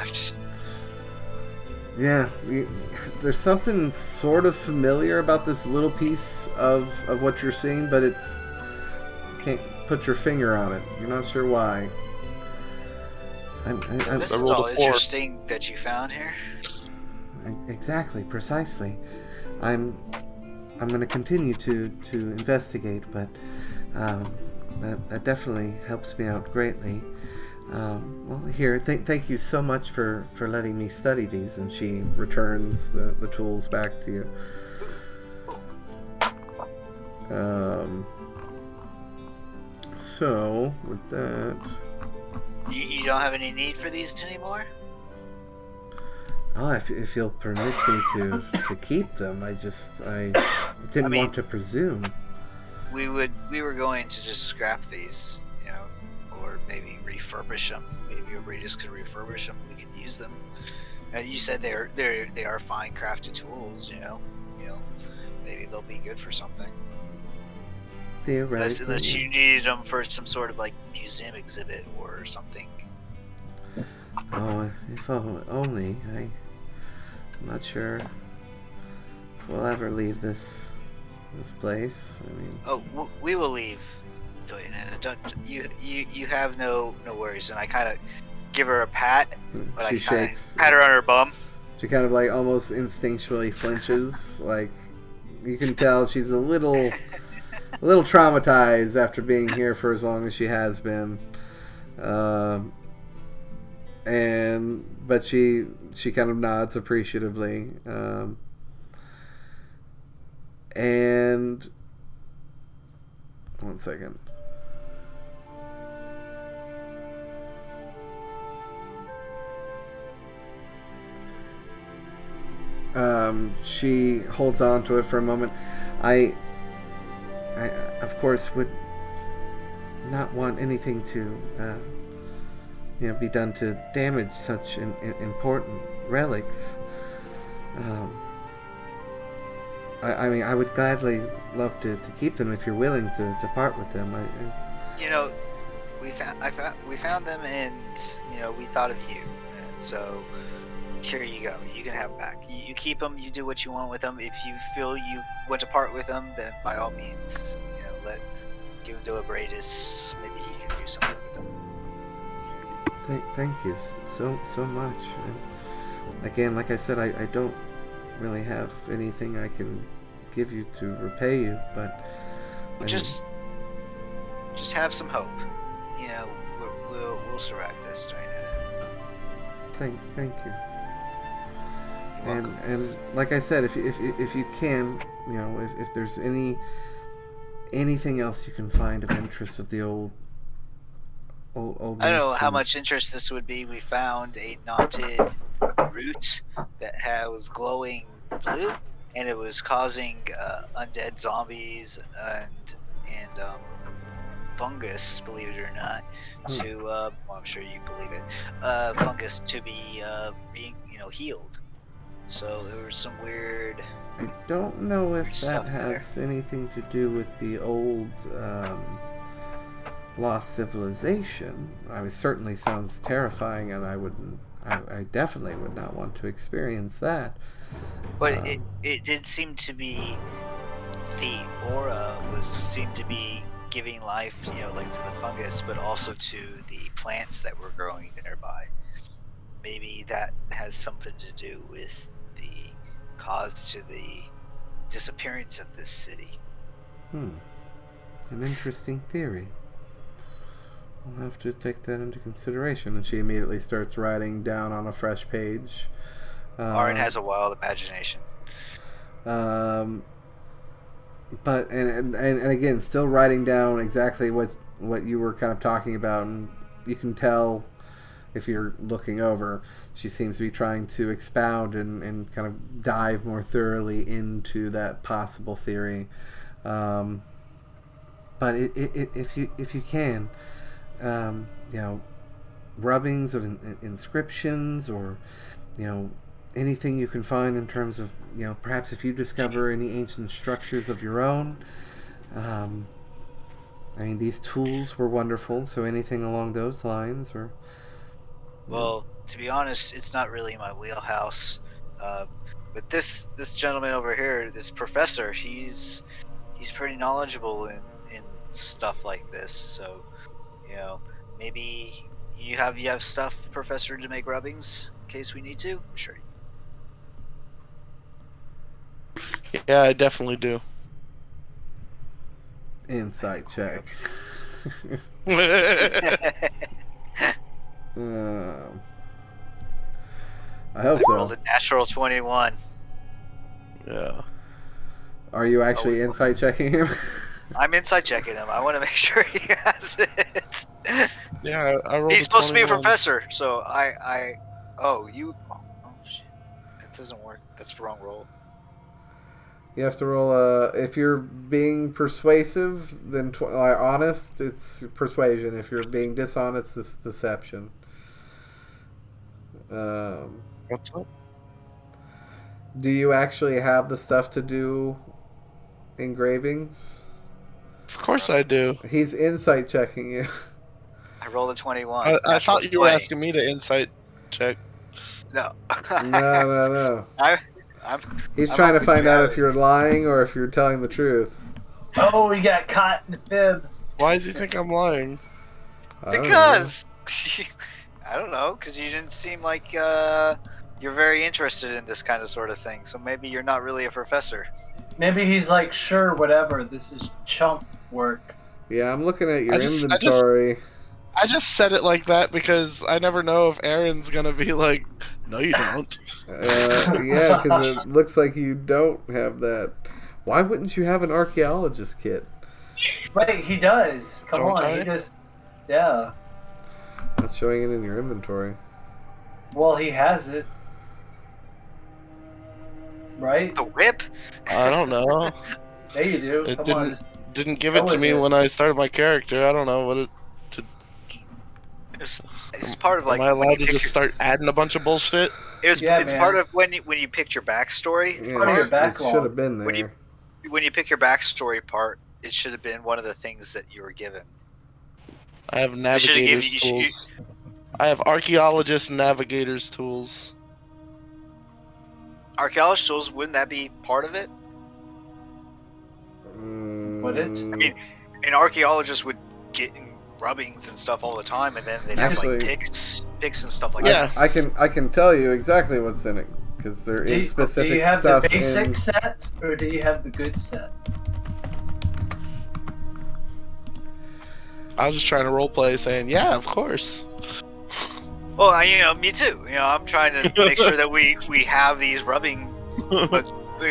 Yeah, there's something sort of familiar about this little piece of what you're seeing, but can't put your finger on it. You're not sure why. This is all interesting that you found here. Exactly, precisely. I'm going to continue to investigate, but that definitely helps me out greatly. Well, here, thank you so much for letting me study these. And she returns the tools back to you. So, with that... You don't have any need for these anymore? Oh, if you'll permit me to keep them, I didn't want to presume. We were going to just scrap these, or maybe refurbish them. Maybe everybody just could refurbish them. We could use them. You said they are fine crafted tools. Maybe they'll be good for something. Theoretically, unless you needed them for some sort of museum exhibit or something. Oh, if only. I'm not sure if we'll ever leave this place. We will leave. Don't you have no worries. And I kind of give her a pat, but She I kind shakes. of pat her on her bum. She kind of almost instinctually flinches. You can tell she's a little traumatized after being here for as long as she has been. But she kind of nods appreciatively. And one second. She holds on to it for a moment. I of course would not want anything to be done to damage such important relics. I would gladly love to keep them if you're willing to part with them. We found them, and we thought of you, and so here you go. You can have them back. You keep them. You do what you want with them. If you feel you want to part with them, then by all means, give them to Abradus. Maybe he can do something with them. Thank you so much. And again, like I said, I don't really have anything I can give you to repay you, but just have some hope. We'll survive this right now. Thank you. You're welcome. And like I said, if you can, if there's anything else you can find of interest of the old I don't know how much interest this would be. We found a knotted root that was glowing blue, and it was causing undead zombies and fungus, believe it or not, to well, I'm sure you believe it, fungus to be being healed. So there was some weird. I don't know if that there has anything to do with the old lost civilization. It certainly sounds terrifying, and I definitely would not want to experience that. But it did seem to be, the aura seemed to be giving life, to the fungus, but also to the plants that were growing nearby. Maybe that has something to do with the cause to the disappearance of this city. An interesting theory. I'll have to take that into consideration. And she immediately starts writing down on a fresh page. Aaron has a wild imagination. But and again, still writing down exactly what you were kind of talking about, and you can tell if you're looking over, she seems to be trying to expound and kind of dive more thoroughly into that possible theory. But if you can, rubbings of inscriptions, or anything you can find in terms of perhaps if you discover any ancient structures of your own. I mean, these tools were wonderful, so anything along those lines, or Well, to be honest, it's not really my wheelhouse. But this gentleman over here, this professor, he's pretty knowledgeable in stuff like this. So, maybe you have stuff, Professor, to make rubbings in case we need to. Sure. Yeah, I definitely do. insight check. I hope so. Rolled a natural 21. Yeah. Are you actually insight checking him? I'm insight checking him. I want to make sure he has it. Yeah, I rolled. He's supposed to be a professor, so Oh, shit. That doesn't work. That's the wrong roll. You have to roll if you're being persuasive, then honest, it's persuasion. If you're being dishonest, it's deception. What's up? Do you actually have the stuff to do engravings? Of course I do. He's insight checking you. I rolled a 21. I thought you were asking me to insight check. No. No. He's I'm trying to open find to out if it. you're lying or if you're telling the truth. Oh, we got caught in the fib. Why does he think I'm lying? I don't know. Because I don't know, because you didn't seem like you're very interested in this kind of sort of thing. So maybe you're not really a professor. Maybe he's like, sure, whatever. This is chump work. Yeah, I'm looking at your I just- inventory. I just said it like that because I never know if Aaron's gonna be like, no, you don't. Yeah, because it looks like you don't have that. Why wouldn't you have an archaeologist kit? Right, he does. Come Don't on, I? he just. Yeah. Not showing it in your inventory. Well, he has it. Right? The whip? I don't know. There you do. It Come on. didn't give Go it to with me it. when I started my character. I don't know what it. It's part of like. Am I when allowed you to pick just start adding a bunch of bullshit? It's Yeah, part man. of when you picked your backstory. Yeah, part of your it backlog. should have been there. When you- When you pick your backstory part, it should have been one of the things that you were given. I have should've navigator's given you- tools. I have archaeologist navigator's tools. Archaeologist tools, wouldn't that be part of it? Would it? I mean, an archaeologist would get rubbings and stuff all the time, and then they'd have Actually- like picks and stuff like Yeah. that. I can tell you exactly what's in it because there Do is you, specific do you have stuff the basic in. set, or do you have the good set? I was just trying to roleplay saying, yeah, of course. Well, me too. I'm trying to make sure that we have these rubbing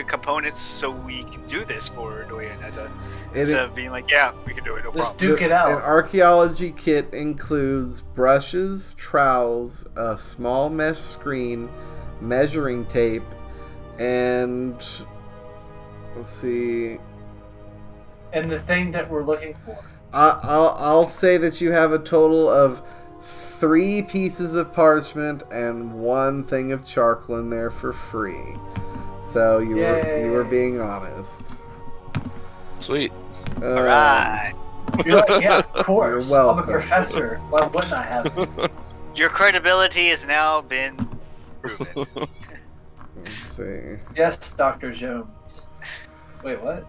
components so we can do this for Doyanetta. Instead of being like, yeah, we can do it, no Just problem. duke it out. An archaeology kit includes brushes, trowels, a small mesh screen, measuring tape, and let's see. And the thing that we're looking for. I'll say that you have a total of 3 pieces of parchment and 1 thing of charcoal in there for free. So you were being honest. Sweet. All right. You're like, yeah, of course. You're I'm a welcome. professor. Why wouldn't I have it? Your credibility has now been proven. Let's see. Yes, Dr. Jones. Wait, what?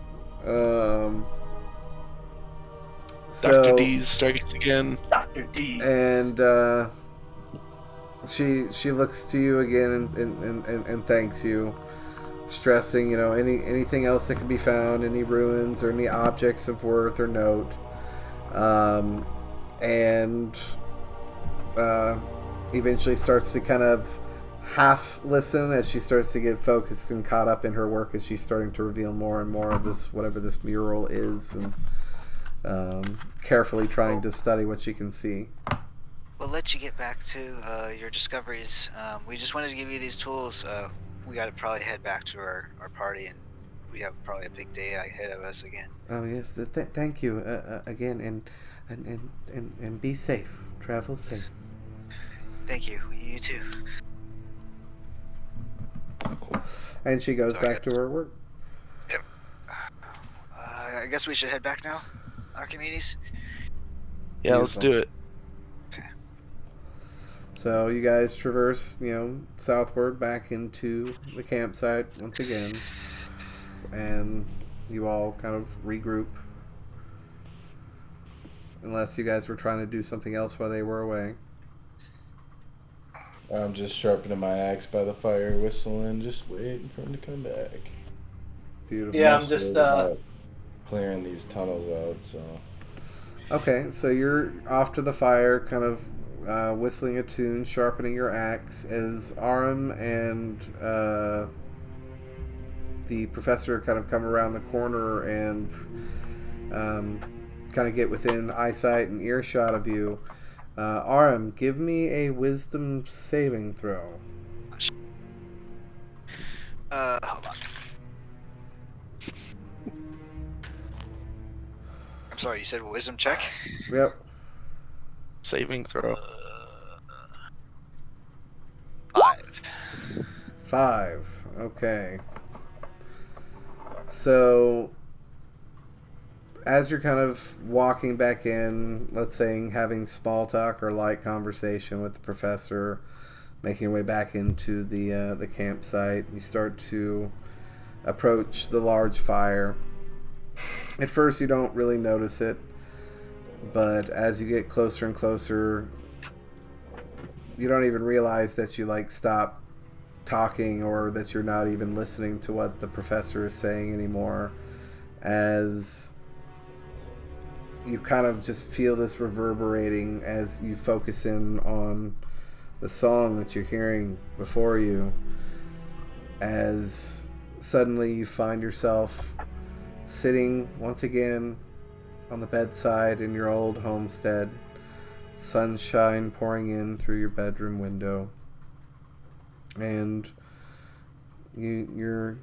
Dr. D's strikes again. Dr. D. And she looks to you again and thanks you, stressing anything else that can be found, any ruins or any objects of worth or note, and eventually starts to kind of half listen as she starts to get focused and caught up in her work as she's starting to reveal more and more of this, whatever this mural is, and carefully trying to study what she can see. We'll let you get back to your discoveries. We just wanted to give you these tools. We got to probably head back to our party, and we have probably a big day ahead of us again. Oh yes, thank you again, and be safe. Travel safe. Thank you. You too. And she goes back to her work. Yep. I guess we should head back now, Archimedes. Yeah, let's do it. Okay. So you guys traverse, southward back into the campsite once again, and you all kind of regroup. Unless you guys were trying to do something else while they were away. I'm just sharpening my axe by the fire, whistling, just waiting for him to come back. Beautiful. Yeah, I'm just clearing these tunnels out. So. Okay, so you're off to the fire, kind of whistling a tune, sharpening your axe, as Aram and the professor kind of come around the corner and kind of get within eyesight and earshot of you. Aram, give me a wisdom saving throw. Hold on. I'm sorry, you said wisdom check? Yep. Saving throw. 5. 5. Okay. So, as you're kind of walking back in, let's say having small talk or light conversation with the professor, making your way back into the campsite, you start to approach the large fire. At first, you don't really notice it, but as you get closer and closer, you don't even realize that you stop talking or that you're not even listening to what the professor is saying anymore, as you kind of just feel this reverberating as you focus in on the song that you're hearing before you, as suddenly you find yourself sitting once again on the bedside in your old homestead, sunshine pouring in through your bedroom window, and you're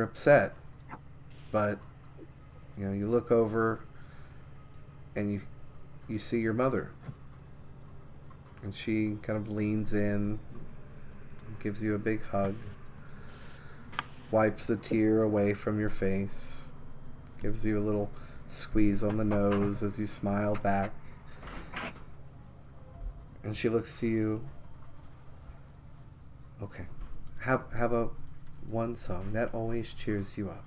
upset, but you look over and you see your mother, and she kind of leans in, gives you a big hug, wipes the tear away from your face, gives you a little squeeze on the nose as you smile back, and she looks to you. Okay, how about one song that always cheers you up?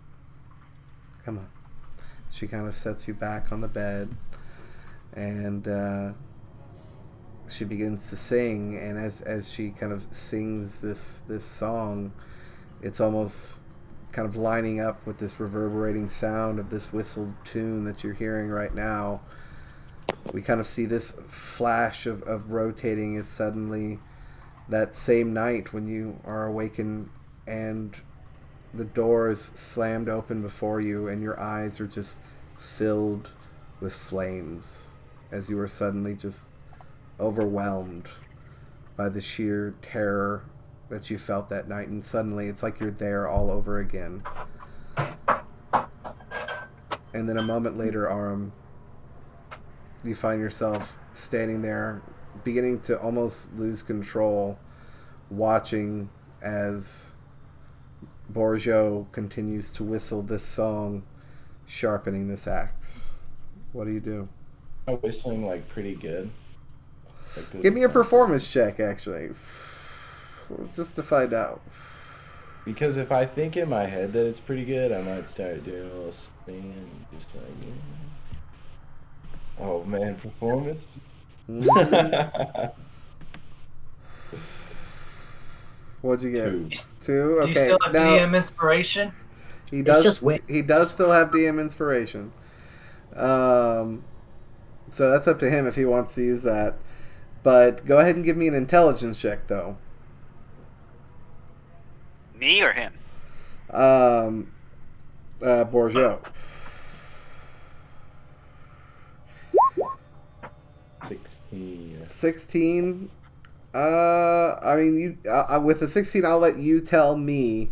Come on. She kind of sets you back on the bed, and she begins to sing, and as she kind of sings this song, it's almost kind of lining up with this reverberating sound of this whistled tune that you're hearing right now. We kind of see this flash of rotating as suddenly that same night when you are awakened and the door is slammed open before you and your eyes are just filled with flames as you are suddenly just overwhelmed by the sheer terror that you felt that night, and suddenly it's like you're there all over again. And then a moment later, Aram, you find yourself standing there, beginning to almost lose control, watching as Borjo continues to whistle this song, sharpening this axe. What do you do? I'm whistling pretty good. Give me a performance check, actually, just to find out. Because if I think in my head that it's pretty good, I might start doing a little singing, just oh man, performance. What'd you get? 2. 2? Okay. Do you still have DM inspiration? He does. It's just he does still have DM inspiration. So that's up to him if he wants to use that. But go ahead and give me an intelligence check, though. Me or him? Borgio. 16. 16. I mean, with the 16, I'll let you tell me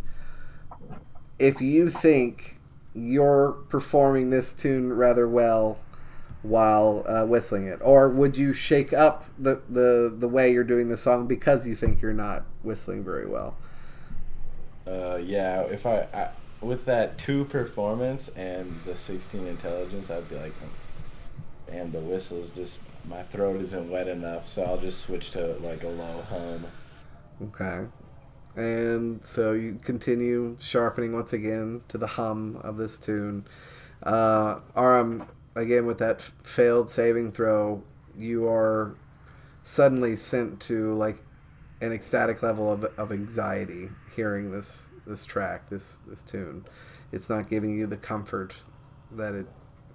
if you think you're performing this tune rather well while whistling it, or would you shake up the way you're doing the song because you think you're not whistling very well? Yeah, if I with that 2 performance and the 16 intelligence, I'd be like, damn, the whistle's just, my throat isn't wet enough, so I'll just switch to like a low hum. Okay. And so you continue sharpening once again to the hum of this tune. Aram, again with that failed saving throw, you are suddenly sent to like an ecstatic level of anxiety hearing this track, this tune. It's not giving you the comfort that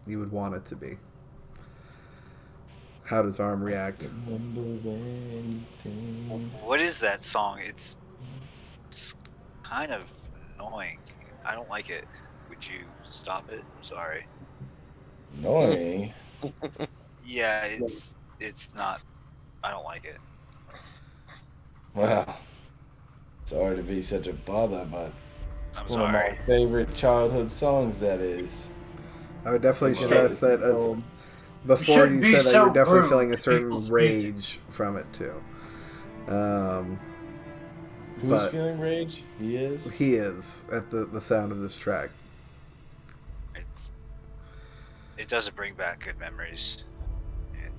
you would want it to be. How does Aram react? What is that song? It's kind of annoying. I don't like it. Would you stop it? I'm sorry. Annoying. Yeah, it's not. I don't like it. Well, sorry to be such a bother, but I'm one of sorry. my favorite childhood songs, that is. I would definitely Come on, stress it's that as old. before shouldn't you be said that so you're definitely rude feeling a to certain people's rage music. from it too. Um, Who's but feeling rage? He is. he is at the sound of this track. It doesn't bring back good memories.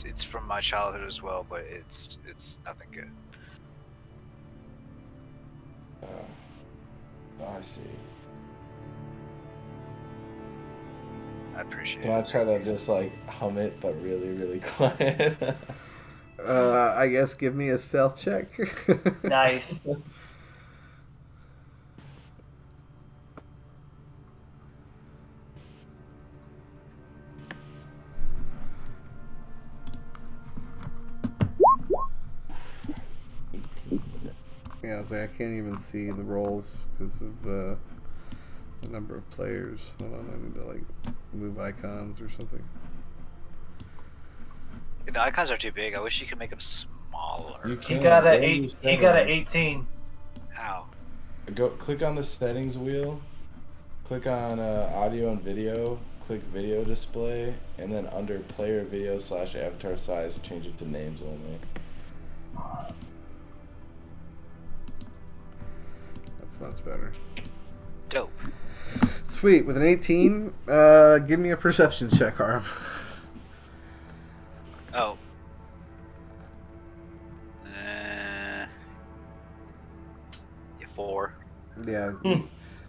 It's from my childhood as well, but it's nothing good. I see. I appreciate Can I it. try to just like hum it, but really, really quiet? I guess give me a stealth check. Nice. Yeah, so I can't even see the rolls because of the number of players. Hold on, I need to like move icons or something. The icons are too big. I wish you could make them smaller. You He can got go a to eight. settings. He got a 18. How? Go click on the settings wheel. Click on audio and video. Click video display, and then under player video / avatar size, change it to names only. That's much better. Dope. Sweet. With an 18, give me a perception check, Arm. Oh. Yeah, 4. Yeah.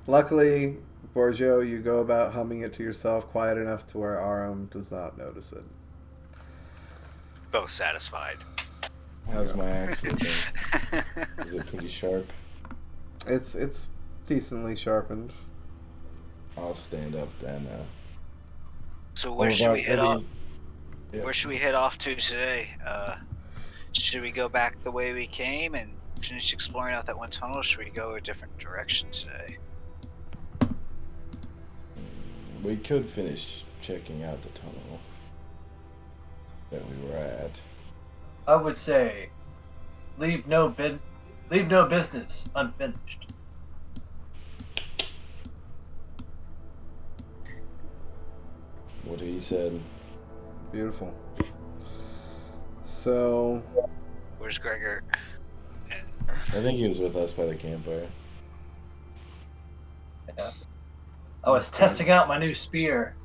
Luckily, Borgio, you go about humming it to yourself quiet enough to where Aram does not notice it. Both satisfied. How's my accent? Is it pretty sharp? It's decently sharpened. I'll stand up then. So where should we head off? Yeah. Where should we head off to today? Should we go back the way we came and finish exploring out that one tunnel, or should we go a different direction today? We could finish checking out the tunnel that we were at. I would say, leave no business unfinished. What he said. Beautiful. So, Where's Gregor? I think he was with us by the campfire. Yeah. I was testing out my new spear.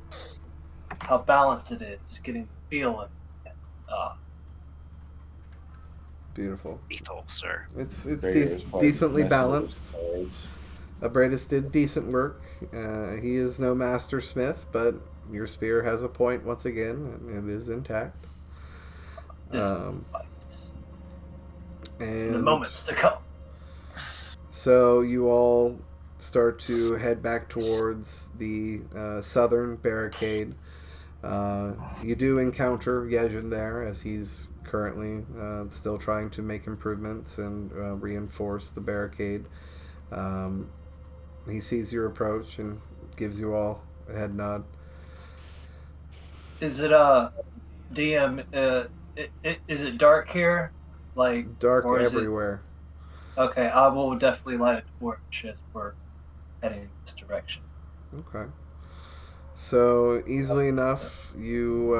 How balanced it is, getting feel of it. beautiful. Lethal, sir. It's Gregor's probably decently messing with his balanced. cards. Abradis did decent work. He is no master smith, but your spear has a point once again, and it is intact. This Um, one's and in the moments to come. So you all start to head back towards the southern barricade. You do encounter Yezhin there, as he's currently still trying to make improvements and reinforce the barricade. Um, he sees your approach and gives you all a head nod. Is it DM? Is it dark here? It's Like, dark or is it? everywhere. Okay, I will definitely light a torch as we're heading in this direction. Okay. So easily enough, you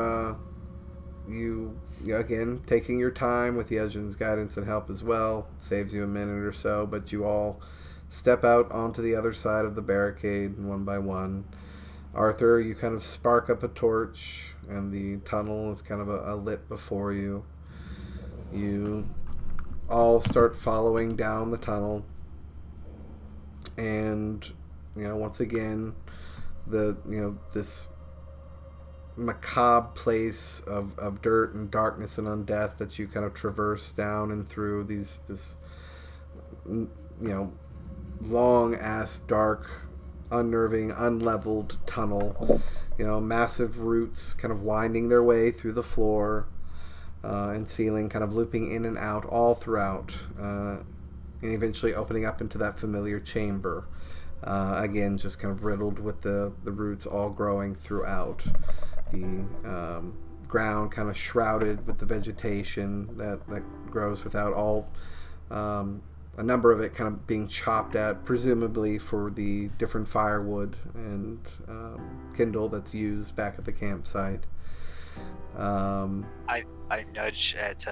again taking your time with the Ezra's guidance and help as well saves you a minute or so. But you all step out onto the other side of the barricade one by one. Arthur, you kind of spark up a torch, and the tunnel is kind of a lit before you. You all start following down the tunnel, and once again, this macabre place of dirt and darkness and undeath that you kind of traverse down and through this long ass dark unnerving unleveled tunnel, massive roots kind of winding their way through the floor and ceiling, kind of looping in and out all throughout, and eventually opening up into that familiar chamber, again just kind of riddled with the roots all growing throughout. The ground kind of shrouded with the vegetation that grows without all, a number of it kind of being chopped at, presumably for the different firewood and kindle that's used back at the campsite. I nudge at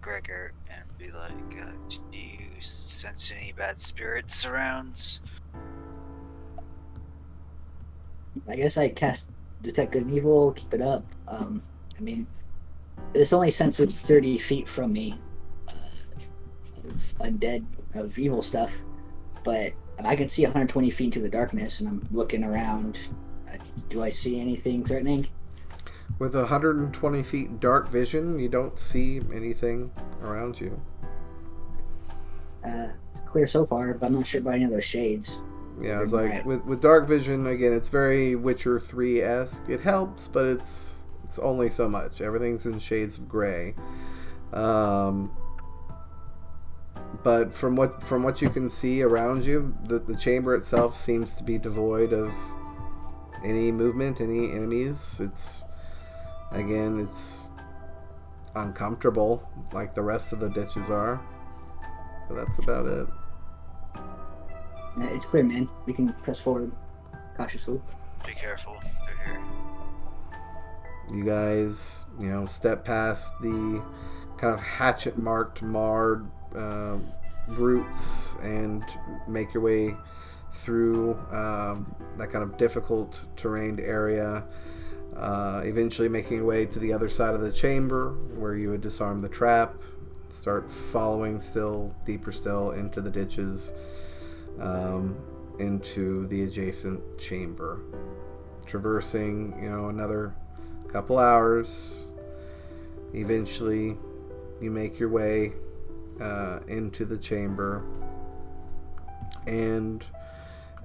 Gregor and be like, "Do you sense any bad spirits around?" I guess I cast Detect Good and Evil, keep it up. I mean, this only senses 30 feet from me of undead, of evil stuff, but I can see 120 feet into the darkness, and I'm looking around. Do I see anything threatening? With 120 feet dark vision, you don't see anything around you. It's clear so far, but I'm not sure about any of those shades. Yeah, it's like with dark vision, again, it's very Witcher 3-esque. It helps, but it's only so much. Everything's in shades of gray. But from what you can see around you, the chamber itself seems to be devoid of any movement, any enemies. It's uncomfortable like the rest of the ditches are. But that's about it. It's clear, man. We can press forward cautiously. Be careful. They're here. You guys, step past the kind of hatchet-marked, marred roots and make your way through that kind of difficult terrained area, eventually making your way to the other side of the chamber where you would disarm the trap, start following still deeper still into the ditches, into the adjacent chamber, traversing another couple hours. Eventually you make your way into the chamber, and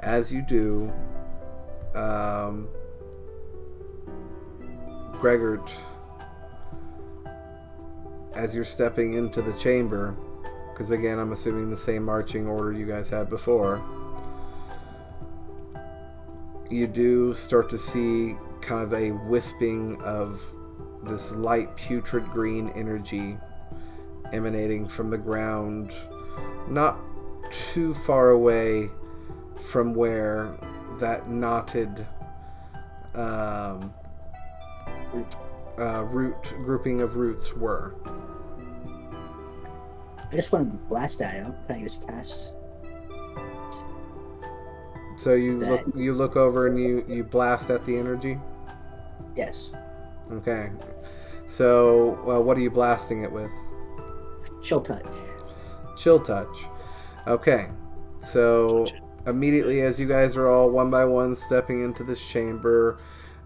as you do, Gregor, as you're stepping into the chamber, because again I'm assuming the same marching order you guys had before, you do start to see kind of a wisping of this light putrid green energy emanating from the ground, not too far away from where that knotted grouping of roots were. I just want to blast at it. Can I just cast? So you look over and you blast at the energy? Yes. Okay. So what are you blasting it with? Chill touch. Chill touch. Okay. So immediately as you guys are all one by one stepping into this chamber,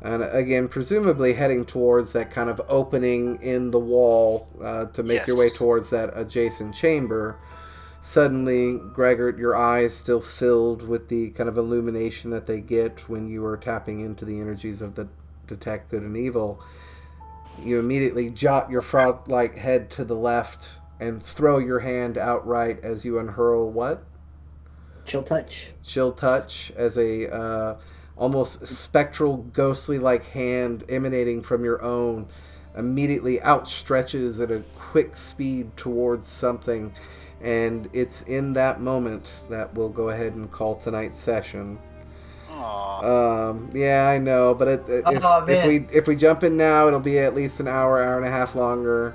and again presumably heading towards that kind of opening in the wall to make your way towards that adjacent chamber, suddenly, Gregor, your eyes still filled with the kind of illumination that they get when you are tapping into the energies of the Detect Good and Evil, you immediately jot your frog-like head to the left and throw your hand outright as you unhurl what? Chill touch. Chill touch as a almost spectral, ghostly-like hand emanating from your own immediately outstretches at a quick speed towards something, and it's in that moment that we'll go ahead and call tonight's session. Yeah, I know, but if we jump in now, it'll be at least an hour and a half longer.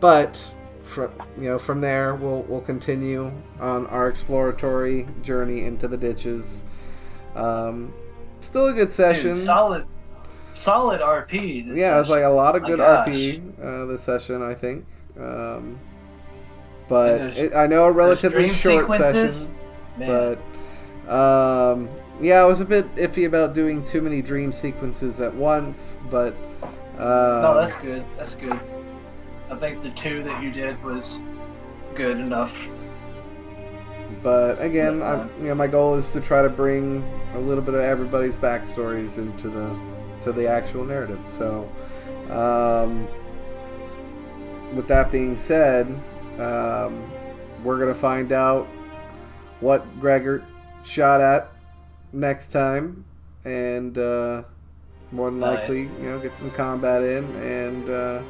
But from there, we'll continue on our exploratory journey into the ditches. Still a good session. Dude, solid RP. Yeah, it was like a lot of good RP this session, I think. But I know a relatively short session. Man. But yeah, I was a bit iffy about doing too many dream sequences at once. But no, that's good. That's good. I think the 2 that you did was good enough. But again, my goal is to try to bring a little bit of everybody's backstories into the actual narrative. So, with that being said, we're gonna find out what Gregor shot at next time, and more than likely, get some combat in and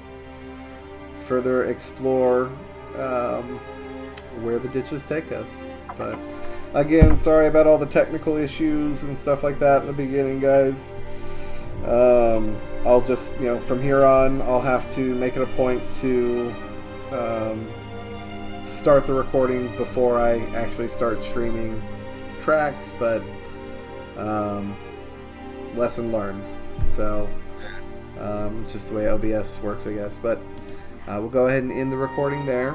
further explore where the ditches take us. But again, sorry about all the technical issues and stuff like that in the beginning, guys. I'll just, from here on, I'll have to make it a point to start the recording before I actually start streaming tracks, but lesson learned. So it's just the way OBS works, I guess. But we'll go ahead and end the recording there.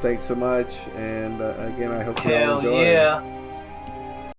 Thanks so much, and again, I hope you all enjoy. Hell yeah.